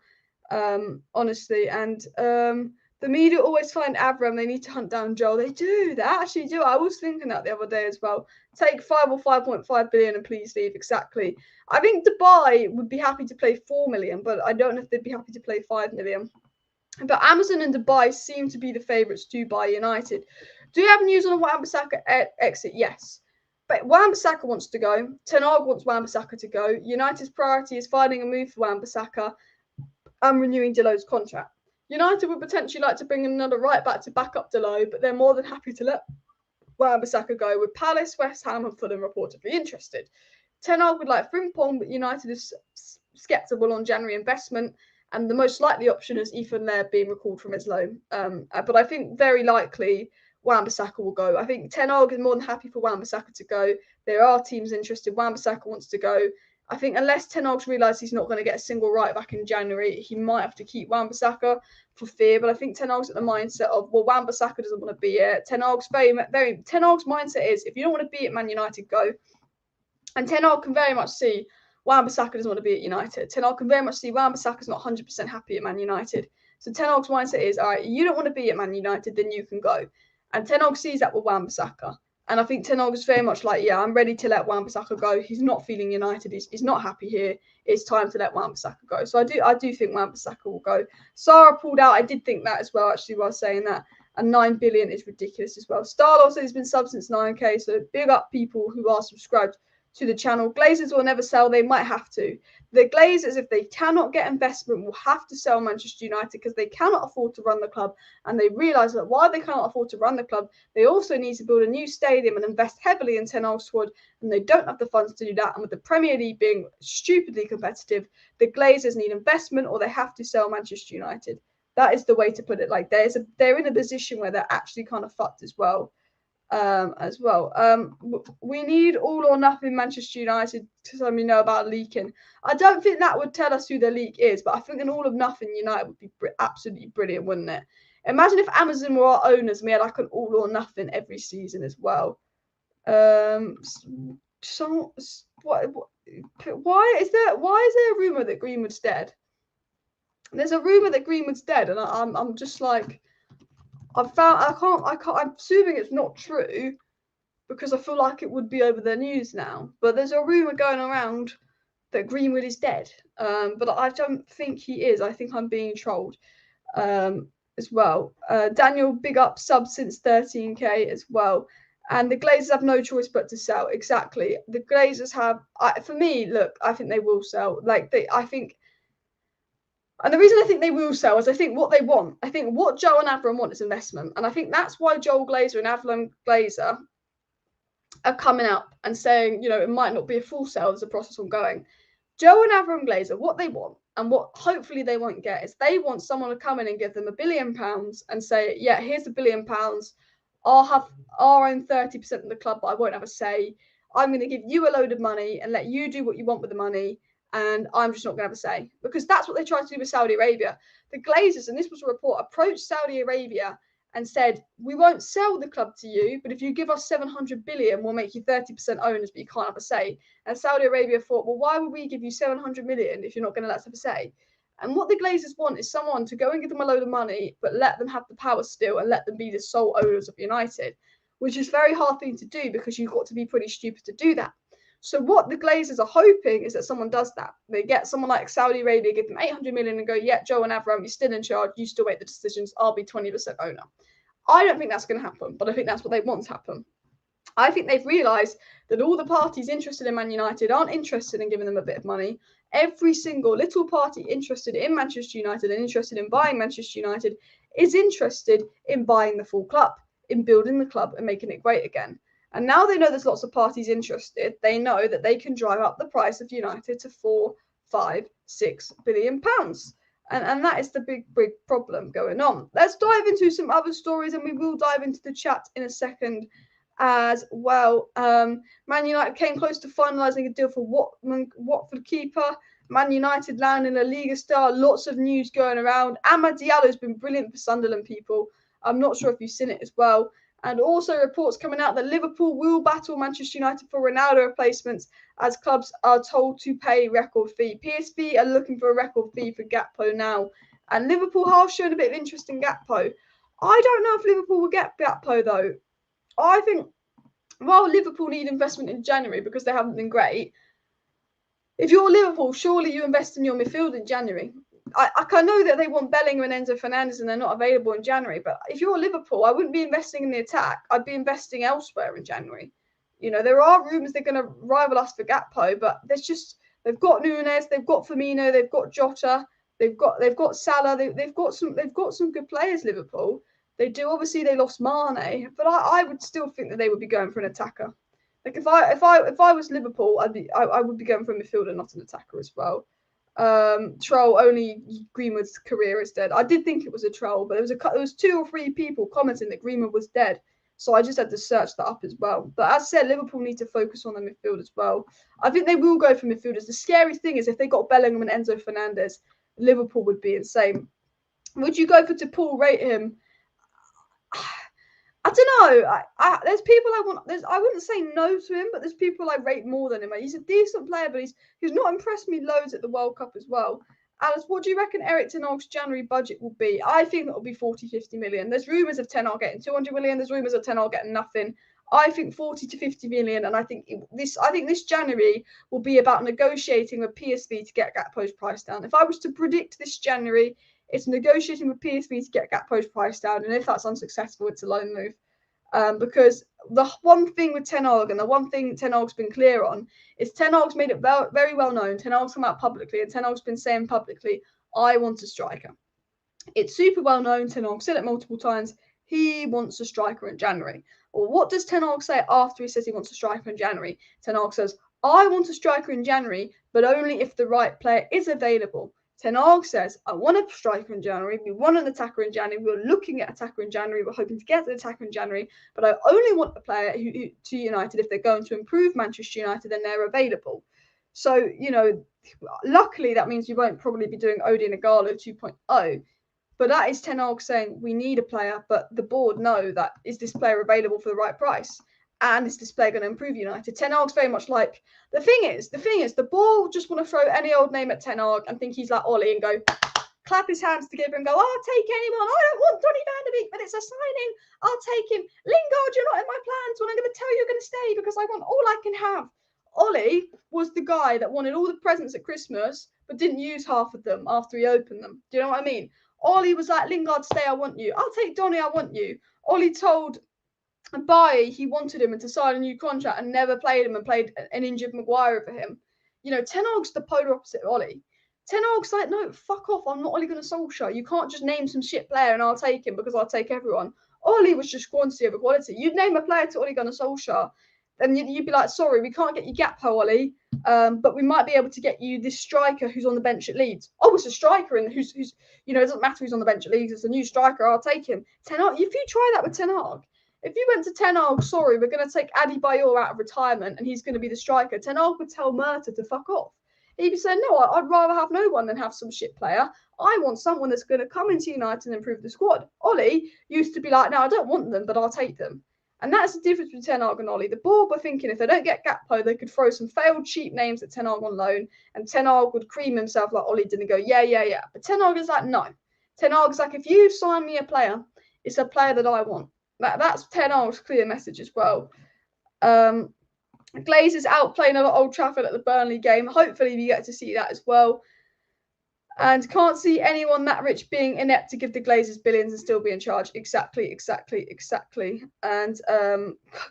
honestly. And the media always find Abraham. They need to hunt down Joel. They do. They actually do. I was thinking that the other day as well. Take 5 or 5.5 billion and please leave. Exactly. I think Dubai would be happy to play 4 million, but I don't know if they'd be happy to play 5 million. But Amazon and Dubai seem to be the favourites to buy United. Do you have news on the Wan-Bissaka exit? Yes. But Wan-Bissaka wants to go. Ten Hag wants Wan-Bissaka to go. United's priority is finding a move for Wan-Bissaka and renewing Dalot's contract. United would potentially like to bring in another right back to back up Dalot, but they're more than happy to let Wan-Bissaka go, with Palace, West Ham and Fulham reportedly interested. Ten Hag would like Frimpong, but United is sceptical on January investment, and the most likely option is Ethan Laird being recalled from his loan. But I think very likely Wan-Bissaka will go. I think Ten Hag is more than happy for Wan-Bissaka to go. There are teams interested. Wan-Bissaka wants to go. I think unless Ten Hag's realised he's not going to get a single right back in January, he might have to keep Wan-Bissaka for fear. But I think Ten Hag's at the mindset of, well, Wan-Bissaka doesn't want to be it. Ten Hag's mindset is, if you don't want to be at Man United, go. And Ten Hag can very much see Wan-Bissaka doesn't want to be at United. Ten Hag can very much see Wan-Bissaka's not 100% happy at Man United. So Ten Hag's mindset is, all right, you don't want to be at Man United, then you can go. And Ten Hag sees that with Wan-Bissaka. And I think Ten Hag is very much like, yeah, I'm ready to let Wan-Bissaka go. He's not feeling United. He's not happy here. It's time to let Wan-Bissaka go. So I do think Wan-Bissaka will go. Sarah pulled out. I did think that as well, actually, while saying that. And 9 billion is ridiculous as well. Starlaw says he's been subbed since 9K. So big up people who are subscribed to the channel. Glazers will never sell. They might have to. The Glazers, if they cannot get investment, will have to sell Manchester United because they cannot afford to run the club. And they realise that while they cannot afford to run the club, they also need to build a new stadium and invest heavily in Ten Hag's squad. And they don't have the funds to do that. And with the Premier League being stupidly competitive, the Glazers need investment or they have to sell Manchester United. That is the way to put it. Like they're in a position where they're actually kind of fucked as well. We need all or nothing Manchester United to let me know about leaking. I don't think that would tell us who the leak is, but I think an all or nothing United would be absolutely brilliant, wouldn't it? Imagine if Amazon were our owners and we had like an all or nothing every season as well. Why is there a rumor that Greenwood's dead? There's a rumor that Greenwood's dead, and I'm just like, I'm assuming it's not true because I feel like it would be over the news now. But there's a rumor going around that Greenwood is dead. But I don't think he is. I think I'm being trolled as well. Daniel, big up, sub since 13K as well. And the Glazers have no choice but to sell. Exactly. The Glazers have, for me, look, I think they will sell. And the reason I think they will sell is I think what they want. I think what Joe and Abraham want is investment. And I think that's why Joel Glazer and Abraham Glazer are coming up and saying, you know, it might not be a full sale. There's a process ongoing. Joe and Abraham Glazer, what they want and what hopefully they won't get is they want someone to come in and give them £1 billion and say, yeah, here's £1 billion. I'll have our own 30% of the club, but I won't have a say. I'm going to give you a load of money and let you do what you want with the money. And I'm just not going to have a say, because that's what they tried to do with Saudi Arabia. The Glazers, and this was a report, approached Saudi Arabia and said, we won't sell the club to you, but if you give us 700 billion, we'll make you 30% owners, but you can't have a say. And Saudi Arabia thought, well, why would we give you 700 million if you're not going to let us have a say? And what the Glazers want is someone to go and give them a load of money, but let them have the power still and let them be the sole owners of United, which is a very hard thing to do because you've got to be pretty stupid to do that. So what the Glazers are hoping is that someone does that. They get someone like Saudi Arabia, give them 800 million and go, yeah, Joe and Abraham, you're still in charge. You still make the decisions. I'll be 20% owner. I don't think that's going to happen, but I think that's what they want to happen. I think they've realised that all the parties interested in Man United aren't interested in giving them a bit of money. Every single little party interested in Manchester United and interested in buying Manchester United is interested in buying the full club, in building the club and making it great again. And now they know there's lots of parties interested. They know that they can drive up the price of United to 4, 5, 6 billion pounds. And that is the big problem going on. Let's dive into some other stories, and we will dive into the chat in a second as well. Man United came close to finalising a deal for Watford keeper. Man United landing a Liga star. Lots of news going around. Amad Diallo's been brilliant for Sunderland people. I'm not sure if you've seen it as well. And also reports coming out that Liverpool will battle Manchester United for Ronaldo replacements as clubs are told to pay record fee. PSV are looking for a record fee for Gakpo now. And Liverpool have shown a bit of interest in Gakpo. I don't know if Liverpool will get Gakpo though. I think while Liverpool need investment in January because they haven't been great, if you're Liverpool, surely you invest in your midfield in January. I know that they want Bellingham and Enzo Fernandez and they're not available in January, but if you're Liverpool, I wouldn't be investing in the attack. I'd be investing elsewhere in January. You know, there are rumours they're going to rival us for Gakpo, but they've got Nunes, they've got Firmino, they've got Jota, they've got Salah, they've got some good players. Liverpool, they do. Obviously, they lost Mane, but I would still think that they would be going for an attacker. Like if I was Liverpool, I would be going for a midfielder, not an attacker as well. Troll, only Greenwood's career is dead. I did think it was a troll, but there was 2 or 3 people commenting that Greenwood was dead, so I just had to search that up as well. But as I said, Liverpool need to focus on the midfield as well. I think they will go for midfielders. The scary thing is if they got Bellingham and Enzo Fernandez, Liverpool would be insane. Would you go for Paul, rate him? I don't know. There's people I want. I wouldn't say no to him, but there's people I rate more than him. He's a decent player, but he's not impressed me loads at the World Cup as well. Alice, what do you reckon Erik ten Hag's January budget will be? I think it will be 40-50 million. There's rumours of Ten Hag getting 200 million. There's rumours of Ten Hag getting nothing. I think 40 to 50 million, and I think this January will be about negotiating with PSV to get Gakpo's price down. If I was to predict this January, it's negotiating with PSV to get Gakpo's price down, and if that's unsuccessful, it's a loan move. Because the one thing with Ten Hag, and the one thing Ten Hag's been clear on, is Ten Hag's made it very well known. Ten Hag's come out publicly, and Ten Hag's been saying publicly, I want a striker. It's super well known. Ten Hag said it multiple times. He wants a striker in January. Well, what does Ten Hag say after he says he wants a striker in January? Ten Hag says, I want a striker in January, but only if the right player is available. Ten Hag says, I want a striker in January. We want an attacker in January. We're looking at attacker in January. We're hoping to get an attacker in January. But I only want a player to United if they're going to improve Manchester United and they're available. So, you know, luckily that means you won't probably be doing Odin Igalo 2.0. But that is Ten Hag saying we need a player, but the board know that is this player available for the right price? And is this player going to improve United? Ten Hag's very much like, the thing is, the ball just want to throw any old name at Ten Hag and think he's like Ollie and go, clap his hands together and go, I'll take anyone. I don't want Donny van de Beek, but it's a signing. I'll take him. Lingard, you're not in my plans. Well, I'm going to tell you you're going to stay because I want all I can have. Ollie was the guy that wanted all the presents at Christmas, but didn't use half of them after he opened them. Do you know what I mean? Ollie was like, Lingard, stay, I want you. I'll take Donny, I want you. Ollie told Bailly he wanted him and to sign a new contract and never played him and played an injured Maguire for him. You know, Ten Hag's the polar opposite of Ollie. Ten Hag's like, no, fuck off. I'm not Ole Gunnar Solskjaer. You can't just name some shit player and I'll take him because I'll take everyone. Ollie was just quantity over quality. You'd name a player to Ole Gunnar Solskjaer and you'd be like, sorry, we can't get you Gakpo, Ollie, but we might be able to get you this striker who's on the bench at Leeds. Oh, it's a striker and who's you know, it doesn't matter who's on the bench at Leeds. It's a new striker. I'll take him. Ten Hag, if you try that with Ten Hag, if you went to Ten Hag, sorry, we're going to take Adebayor out of retirement and he's going to be the striker, Ten Hag would tell Murta to fuck off. He'd be saying, no, I'd rather have no one than have some shit player. I want someone that's going to come into United and improve the squad. Ollie used to be like, no, I don't want them, but I'll take them. And that's the difference between Ten Hag and Ollie. The board were thinking if they don't get Gakpo, they could throw some failed cheap names at Ten Hag on loan, and Ten Hag would cream himself like Ollie did and go, yeah. But Ten Hag is like, no. Ten Hag is like, if you sign me a player, it's a player that I want. That's Ten Hag's clear message as well. Glazer's out playing at Old Trafford at the Burnley game. Hopefully we get to see that as well. And can't see anyone that rich being inept to give the Glazers billions and still be in charge. Exactly. And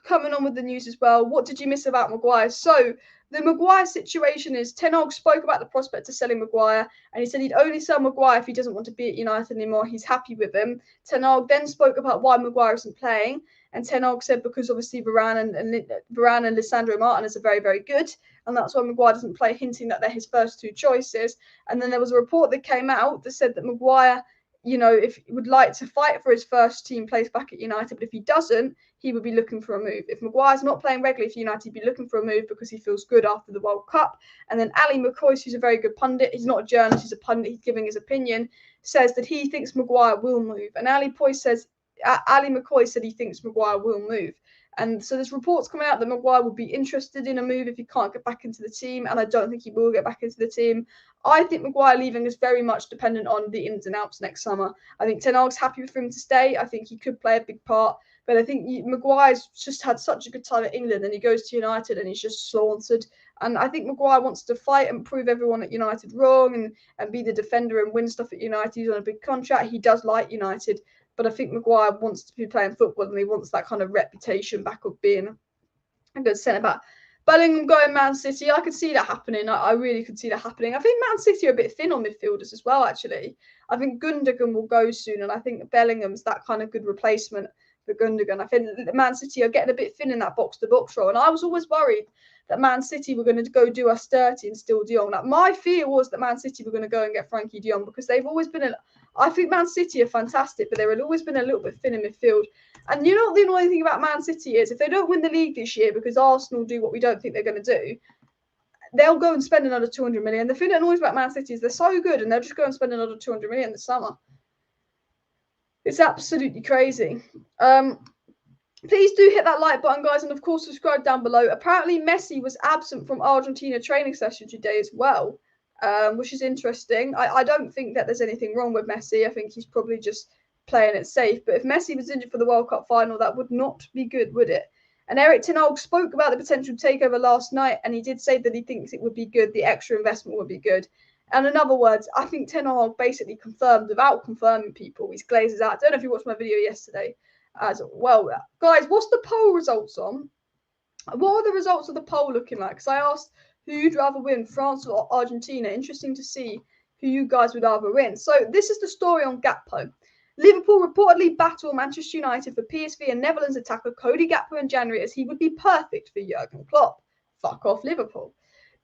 coming on with the news as well, what did you miss about Maguire? So the Maguire situation is Ten Hag spoke about the prospect of selling Maguire, and he said he'd only sell Maguire if he doesn't want to be at United anymore. He's happy with him. Ten Hag then spoke about why Maguire isn't playing, and Ten Hag said because obviously Varane and Lisandro Martinez are very, very good, and that's why Maguire doesn't play, hinting that they're his first 2 choices. And then there was a report that came out that said that Maguire, you know, if he would like to fight for his first team place back at United, but if he doesn't, he would be looking for a move. If Maguire's not playing regularly for United, he'd be looking for a move because he feels good after the World Cup. And then Ali McCoy, who's a very good pundit, he's not a journalist, he's a pundit, he's giving his opinion, says that he thinks Maguire will move. And Ali McCoy said he thinks Maguire will move. And so there's reports coming out that Maguire would be interested in a move if he can't get back into the team, and I don't think he will get back into the team. I think Maguire leaving is very much dependent on the ins and outs next summer. I think Ten Hag's happy for him to stay. I think he could play a big part, but I think Maguire's just had such a good time at England, and he goes to United and he's just slaughtered. And I think Maguire wants to fight and prove everyone at United wrong and be the defender and win stuff at United. He's on a big contract. He does like United. But I think Maguire wants to be playing football and he wants that kind of reputation back of being good centre back. Bellingham going Man City, I could see that happening. I really could see that happening. I think Man City are a bit thin on midfielders as well, actually. I think Gundogan will go soon, and I think Bellingham's that kind of good replacement for Gundogan. I think Man City are getting a bit thin in that box-to-box role, and I was always worried that Man City were going to go do us dirty and steal De Jong. Like, my fear was that Man City were going to go and get Frankie De Jong, because they've always been I think Man City are fantastic, but they've always been a little bit thin in midfield. And you know what the annoying thing about Man City is? If they don't win the league this year because Arsenal do what we don't think they're going to do, they'll go and spend another 200 million. The thing that annoys about Man City is they're so good and they'll just go and spend another 200 million this summer. It's absolutely crazy. Please do hit that like button, guys, and of course subscribe down below. Apparently Messi was absent from Argentina training session today as well, which is interesting. I don't think that there's anything wrong with Messi. I think he's probably just playing it safe. But if Messi was injured for the World Cup final, that would not be good, would it? And Erik ten Hag spoke about the potential takeover last night, and he did say that he thinks it would be good. The extra investment would be good. And in other words, I think ten Hag basically confirmed, without confirming people, his Glazers out. I don't know if you watched my video yesterday as well. Guys, what's the poll results on? What are the results of the poll looking like? Because I asked who you'd rather win, France or Argentina. Interesting to see who you guys would rather win. So this is the story on Gakpo. Liverpool reportedly battle Manchester United for PSV and Netherlands attacker Cody Gakpo in January, as he would be perfect for Jurgen Klopp. Fuck off, Liverpool.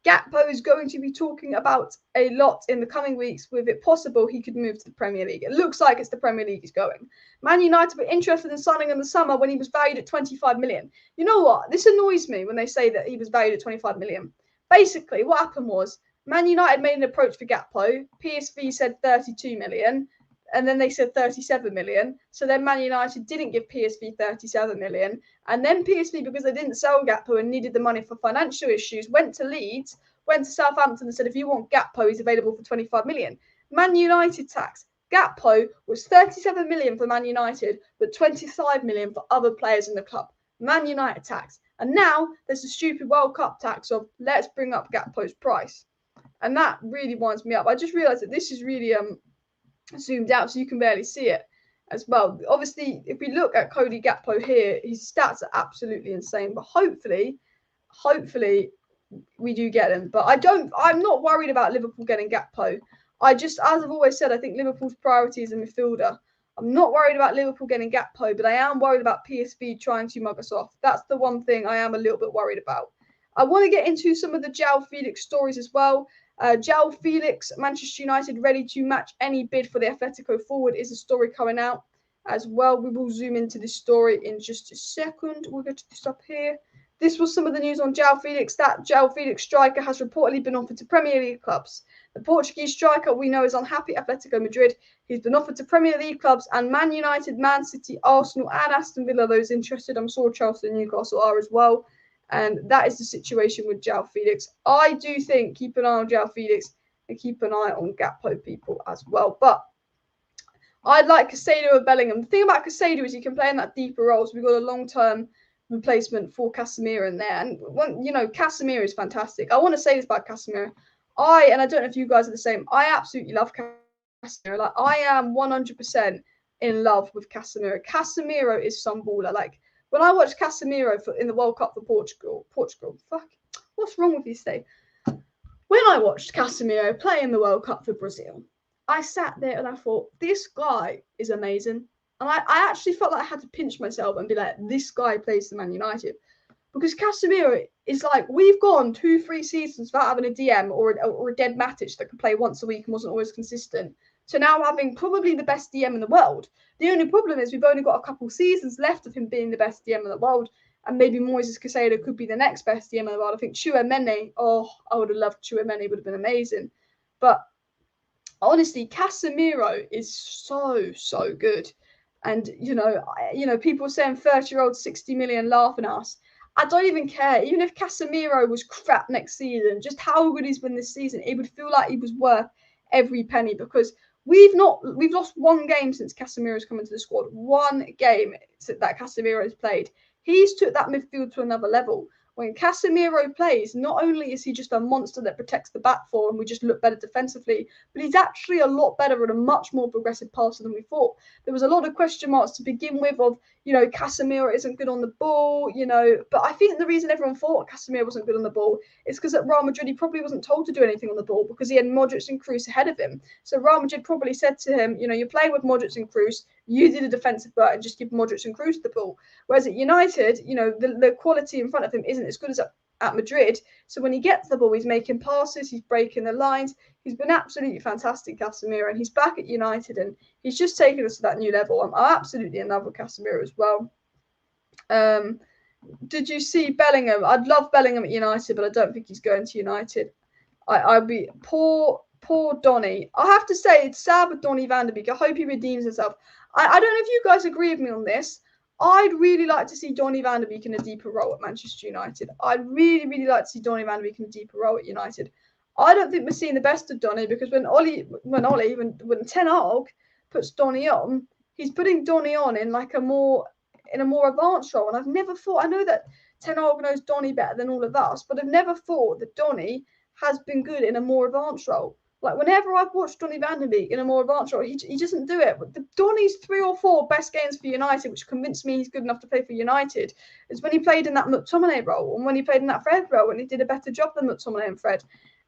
Gakpo is going to be talking about a lot in the coming weeks, with it possible he could move to the Premier League. It looks like it's the Premier League he's going. Man United were interested in signing him in the summer when he was valued at 25 million. You know what? This annoys me when they say that he was valued at 25 million. Basically, what happened was Man United made an approach for Gakpo. PSV said 32 million. And then they said 37 million. So then Man United didn't give PSV 37 million. And then PSV, because they didn't sell Gakpo and needed the money for financial issues, went to Leeds, went to Southampton and said, if you want Gakpo, he's available for 25 million. Man United tax. Gakpo was 37 million for Man United, but 25 million for other players in the club. Man United tax. And now there's a stupid World Cup tax of let's bring up Gakpo's price. And that really winds me up. I just realised that this is really zoomed out so you can barely see it as well. Obviously, if we look at Cody Gakpo here, his stats are absolutely insane, but hopefully we do get him. But I'm not worried about Liverpool getting Gakpo. As I've always said, I think Liverpool's priority is a midfielder. I'm not worried about Liverpool getting Gakpo, but I am worried about PSV trying to mug us off. That's the one thing I am a little bit worried about. I want to get into some of the Joao Felix stories as well. Joao Felix, Manchester United ready to match any bid for the Atletico forward is a story coming out as well. We will zoom into this story in just a second. We'll get to this up here. This was some of the news on Joao Felix. That Joao Felix striker has reportedly been offered to Premier League clubs. The Portuguese striker we know is unhappy at Atletico Madrid. He's been offered to Premier League clubs and Man United, Man City, Arsenal and Aston Villa. Those interested, I'm sure Chelsea and Newcastle are as well. And that is the situation with Joao Felix. I do think keep an eye on Joao Felix and keep an eye on Gakpo people as well. But I'd like Casado or Bellingham. The thing about Casado is he can play in that deeper role. So we've got a long-term replacement for Casemiro in there. And, Casemiro is fantastic. I want to say this about Casemiro. And I don't know if you guys are the same, I absolutely love Casemiro. Like, I am 100% in love with Casemiro. Casemiro is some baller. Like, when I watched Casemiro in the World Cup for Portugal, fuck, what's wrong with you today? When I watched Casemiro play in the World Cup for Brazil, I sat there and I thought, this guy is amazing. And I actually felt like I had to pinch myself and be like, this guy plays for Man United. Because Casemiro is like, we've gone 2-3 seasons without having a DM or a dead Matic that could play once a week and wasn't always consistent. So now having probably the best DM in the world. The only problem is we've only got a couple seasons left of him being the best DM in the world. And maybe Moises Caicedo could be the next best DM in the world. I think Tchouaméni, I would have loved Tchouaméni, would have been amazing. But honestly, Casemiro is so good. And, people are saying 30-year-old 60 million laughing at us. I don't even care. Even if Casemiro was crap next season, just how good he's been this season, it would feel like he was worth every penny, because we've lost one game since Casemiro's come into the squad. One game that Casemiro has played. He's took that midfield to another level. When Casemiro plays, not only is he just a monster that protects the back four and we just look better defensively, but he's actually a lot better and a much more progressive passer than we thought. There was a lot of question marks to begin with of, Casemiro isn't good on the ball, but I think the reason everyone thought Casemiro wasn't good on the ball is because at Real Madrid, he probably wasn't told to do anything on the ball because he had Modric and Kroos ahead of him. So Real Madrid probably said to him, you're playing with Modric and Kroos, you did a defensive work and just give Modric and Kroos the ball. Whereas at United, the quality in front of him isn't as good as at Madrid. So when he gets the ball, he's making passes, he's breaking the lines. He's been absolutely fantastic, Casemiro, and he's back at United, and he's just taken us to that new level. I'm absolutely in love with Casemiro as well. Did you see Bellingham? I'd love Bellingham at United, but I don't think he's going to United. I'd be poor Donny. I have to say it's sad with Donny van de Beek. I hope he redeems himself. I don't know if you guys agree with me on this. I'd really like to see Donny van de Beek in a deeper role at Manchester United. I'd really, really like to see Donny van de Beek in a deeper role at United. I don't think we're seeing the best of Donny because when Ten Hag puts Donny on, he's putting Donny on in a more advanced role. And I've never thought, I know that Ten Hag knows Donny better than all of us, but I've never thought that Donny has been good in a more advanced role. Like whenever I've watched Donny van de Beek in a more advanced role, he doesn't do it. Donny's 3 or 4 best games for United, which convinced me he's good enough to play for United, is when he played in that McTominay role and when he played in that Fred role, and he did a better job than McTominay and Fred.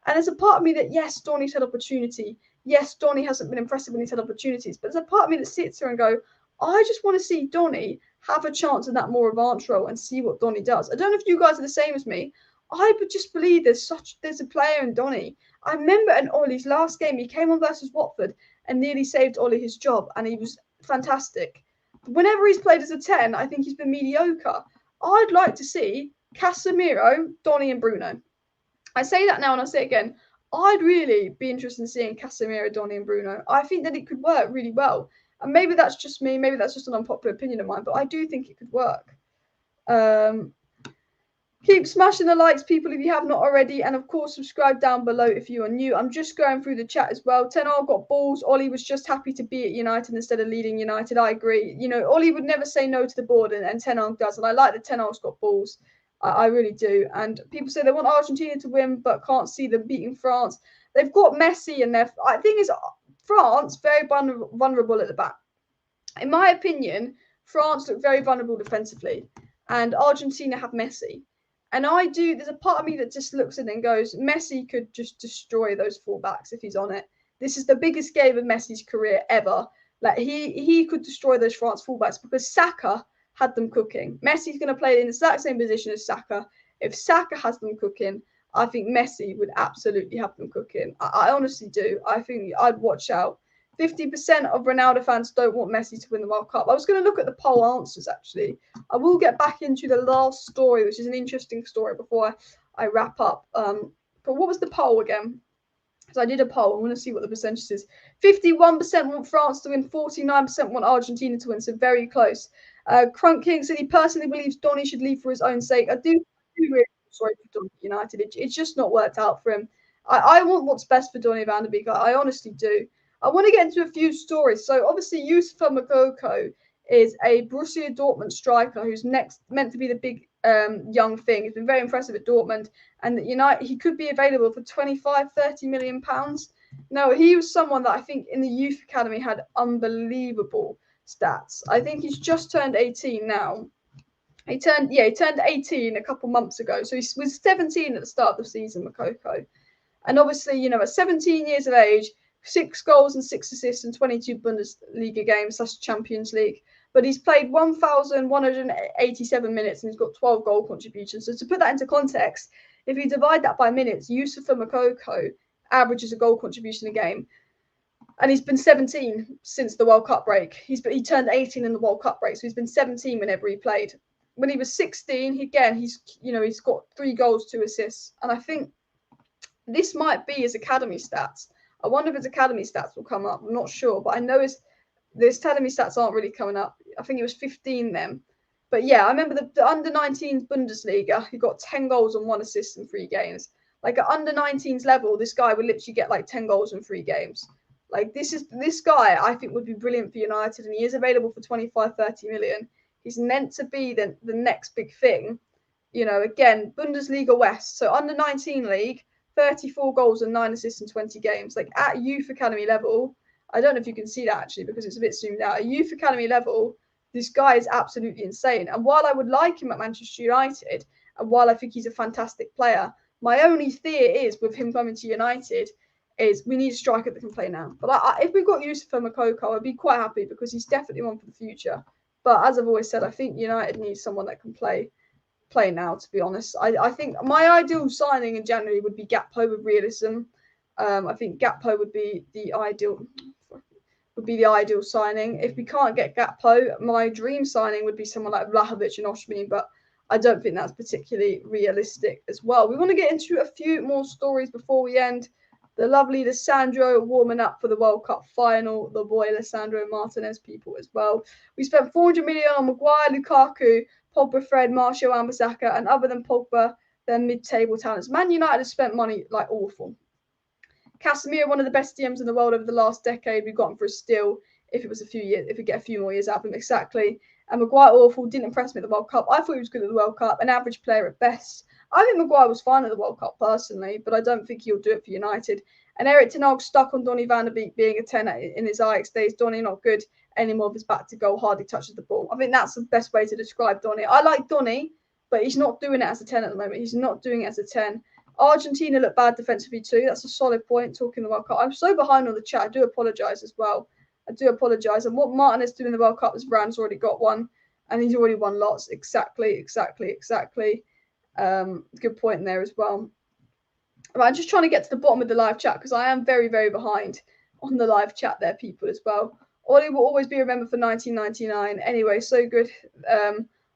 And there's a part of me that, yes, Donny's had opportunity. Yes, Donny hasn't been impressive when he's had opportunities. But there's a part of me that sits here and go, I just want to see Donny have a chance in that more advanced role and see what Donny does. I don't know if you guys are the same as me. I would just believe there's a player in Donny. I remember in Ollie's last game, he came on versus Watford and nearly saved Ollie his job, and he was fantastic. Whenever he's played as a 10, I think he's been mediocre. I'd like to see Casemiro, Donny and Bruno. I say that now and I'll say it again. I'd really be interested in seeing Casemiro, Donny and Bruno. I think that it could work really well. And maybe that's just me. Maybe that's just an unpopular opinion of mine. But I do think it could work. Keep smashing the likes, people, if you have not already. And, of course, subscribe down below if you are new. I'm just going through the chat as well. Ten Hag got balls. Ollie was just happy to be at United instead of leading United. I agree. Ollie would never say no to the board, and Ten Hag does. And I like that Ten Hag's got balls. I really do. And people say they want Argentina to win, but can't see them beating France. They've got Messi in there. I think is France very vulnerable at the back. In my opinion, France look very vulnerable defensively, and Argentina have Messi. And there's a part of me that just looks at it and goes, Messi could just destroy those fullbacks if he's on it. This is the biggest game of Messi's career ever. Like he could destroy those France fullbacks because Saka had them cooking. Messi's going to play in the exact same position as Saka. If Saka has them cooking, I think Messi would absolutely have them cooking. I honestly do. I think I'd watch out. 50% of Ronaldo fans don't want Messi to win the World Cup. I was going to look at the poll answers, actually. I will get back into the last story, which is an interesting story, before I wrap up. But what was the poll again? So I did a poll. I want to see what the percentage is. 51% want France to win. 49% want Argentina to win. So very close. Crunk King said he personally believes Donny should leave for his own sake. I do really sorry for Donny United. It's just not worked out for him. I want what's best for Donny van de Beek. I honestly do. I want to get into a few stories. So obviously, Youssoufa Moukoko is a Borussia Dortmund striker who's meant to be the big young thing. He's been very impressive at Dortmund, and he could be available for 25, 30 million pounds. No, he was someone that I think in the youth academy had unbelievable stats. I think he's just turned 18 now. He turned 18 a couple months ago. So he was 17 at the start of the season, Moukoko. And obviously, at 17 years of age, 6 goals and 6 assists in 22 Bundesliga games, that's Champions League. But he's played 1,187 minutes and he's got 12 goal contributions. So to put that into context, if you divide that by minutes, Youssoufa Moukoko averages a goal contribution a game. And he's been 17 since the World Cup break. He turned 18 in the World Cup break, so he's been 17 whenever he played. When he was 16, he's got 3 goals, 2 assists. And I think this might be his academy stats. I wonder if his academy stats will come up. I'm not sure, but I know his academy stats aren't really coming up. I think it was 15 then. But yeah, I remember the under-19s Bundesliga, he got 10 goals and 1 assist in 3 games. Like at under-19s level, this guy would literally get like 10 goals in 3 games. Like this guy, I think, would be brilliant for United, and he is available for 25, 30 million. He's meant to be the next big thing. Again, Bundesliga West. So under-19 league, 34 goals and 9 assists in 20 games. Like at youth academy level, I don't know if you can see that actually because it's a bit zoomed out. At youth academy level, This guy is absolutely insane. And while I would like him at Manchester United, and while I think he's a fantastic player, my only fear is with him coming to United is we need a striker that can play now. But if we got Yusufa Moukoko, I'd be quite happy because he's definitely one for the future. But as I've always said, I think United needs someone that can play now, to be honest. I think my ideal signing in January would be Gakpo with realism. I think Gakpo would be the ideal signing. If we can't get Gakpo, my dream signing would be someone like Vlahovic and Osimhen, but I don't think that's particularly realistic as well. We want to get into a few more stories before we end. The lovely Lissandro warming up for the World Cup final. The boy Lissandro Martinez people as well. We spent 400 million on Maguire, Lukaku, Pogba, Fred, Martial, Wan-Bissaka, and other than Pogba, they're mid-table talents. Man United has spent money like awful. Casemiro, one of the best DMs in the world over the last decade. We've got him for a steal if it was a few years, if we get a few more years out of him. Exactly. And Maguire, awful, didn't impress me at the World Cup. I thought he was good at the World Cup, an average player at best. I think Maguire was fine at the World Cup personally, but I don't think he'll do it for United. And Erik ten Hag stuck on Donny van de Beek being a 10 in his Ajax days. Donny not good anymore. His back to goal, hardly touches the ball. I think that's the best way to describe Donny. I like Donny, but he's not doing it as a 10 at the moment. He's not doing it as a 10. Argentina look bad defensively too. That's a solid point talking the World Cup. I'm so behind on the chat. I do apologise as well. I do apologise. And what Martinez doing in the World Cup is Brand's already got one. And he's already won lots. Exactly. Good point there as well. Right, I'm just trying to get to the bottom of the live chat because I am very, very behind on the live chat there, people, as well. Ollie will always be remembered for 1999. Anyway, so good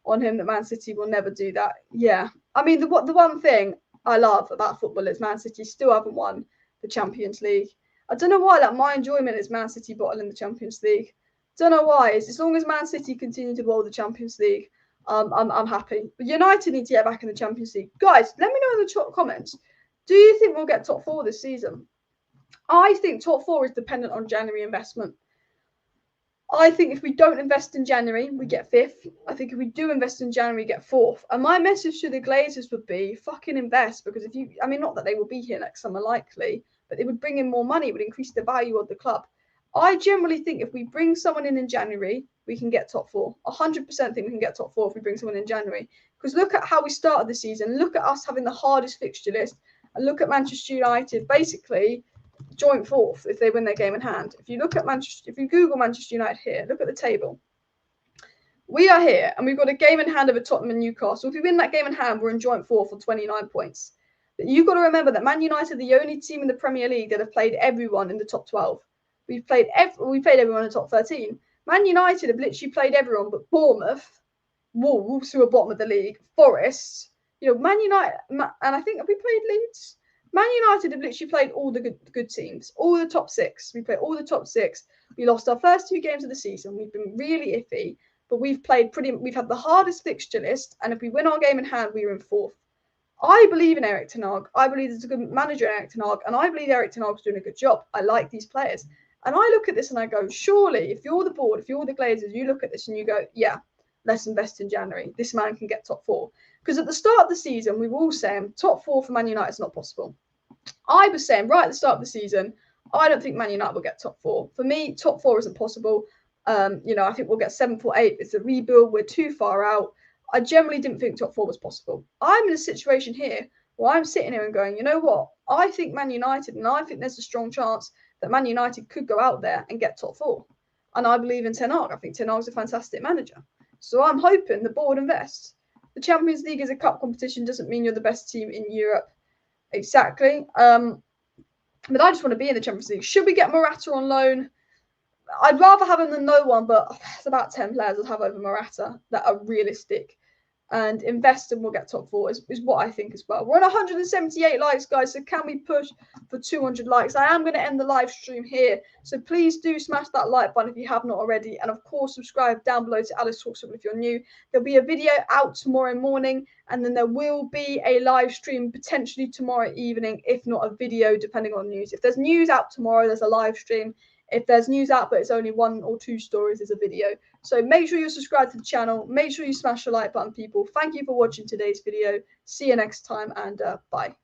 on him that Man City will never do that. Yeah. I mean, the one thing I love about football is Man City still haven't won the Champions League. I don't know why. Like, my enjoyment is Man City bottling the Champions League. Don't know why. As long as Man City continue to bowl the Champions League, I'm happy. But United need to get back in the Champions League. Guys, let me know in the comments. Do you think we'll get top 4 this season? I think top 4 is dependent on January investment. I think if we don't invest in January, we get 5th. I think if we do invest in January, we get 4th. And my message to the Glazers would be fucking invest, because if you, I mean, not that they will be here next summer likely, but it would bring in more money, it would increase the value of the club. I generally think if we bring someone in January, we can get top 4. 100% think we can get top 4 if we bring someone in January. Because look at how we started the season. Look at us having the hardest fixture list. And look at Manchester United, basically joint 4th if they win their game in hand. If you look at Manchester, if you Google Manchester United here, look at the table. We are here and we've got a game in hand over Tottenham and Newcastle. If we win that game in hand, we're in joint 4th for 29 points. But you've got to remember that Man United are the only team in the Premier League that have played everyone in the top 12. We played everyone in the top 13. Man United have literally played everyone but Bournemouth, Wolves, who are bottom of the league, Forest. You know, Man United, and I think, have we played Leeds? Man United have literally played all the good teams, all the top 6. We played all the top 6. We lost our first 2 games of the season. We've been really iffy, but we've had the hardest fixture list. And if we win our game in hand, we are in 4th. I believe in Erik ten Hag. I believe there's a good manager in Erik ten Hag, and I believe Erik ten Hag's doing a good job. I like these players. And I look at this and I go, surely, if you're the board, if you're the Glazers, you look at this and you go, yeah, let's invest in January. This man can get top 4. Because at the start of the season, we were all saying top 4 for Man United is not possible. I was saying right at the start of the season, I don't think Man United will get top 4. For me, top 4 isn't possible. I think we'll get 7th or 8th. It's a rebuild. We're too far out. I generally didn't think top 4 was possible. I'm in a situation here where I'm sitting here and going, you know what? I think Man United, and I think there's a strong chance that Man United could go out there and get top 4. And I believe in Ten Hag. I think Ten Hag's a fantastic manager. So I'm hoping the board invests. The Champions League is a cup competition, doesn't mean you're the best team in Europe. Exactly. But I just want to be in the Champions League. Should we get Morata on loan? I'd rather have him than no one, but it's about 10 players I'd have over Morata that are realistic. And invest and we'll get top 4 is what I think as well. We're on 178 likes, guys, so can we push for 200 likes? I am going to end the live stream here, so please do smash that like button if you have not already. And of course, subscribe down below to Alice Talks if you're new. There'll be a video out tomorrow morning, and then there will be a live stream potentially tomorrow evening, if not a video, depending on news. If there's news out tomorrow, there's a live stream. If there's news out, but it's only 1 or 2 stories, there's a video. So make sure you're subscribed to the channel. Make sure you smash the like button, people. Thank you for watching today's video. See you next time, and bye.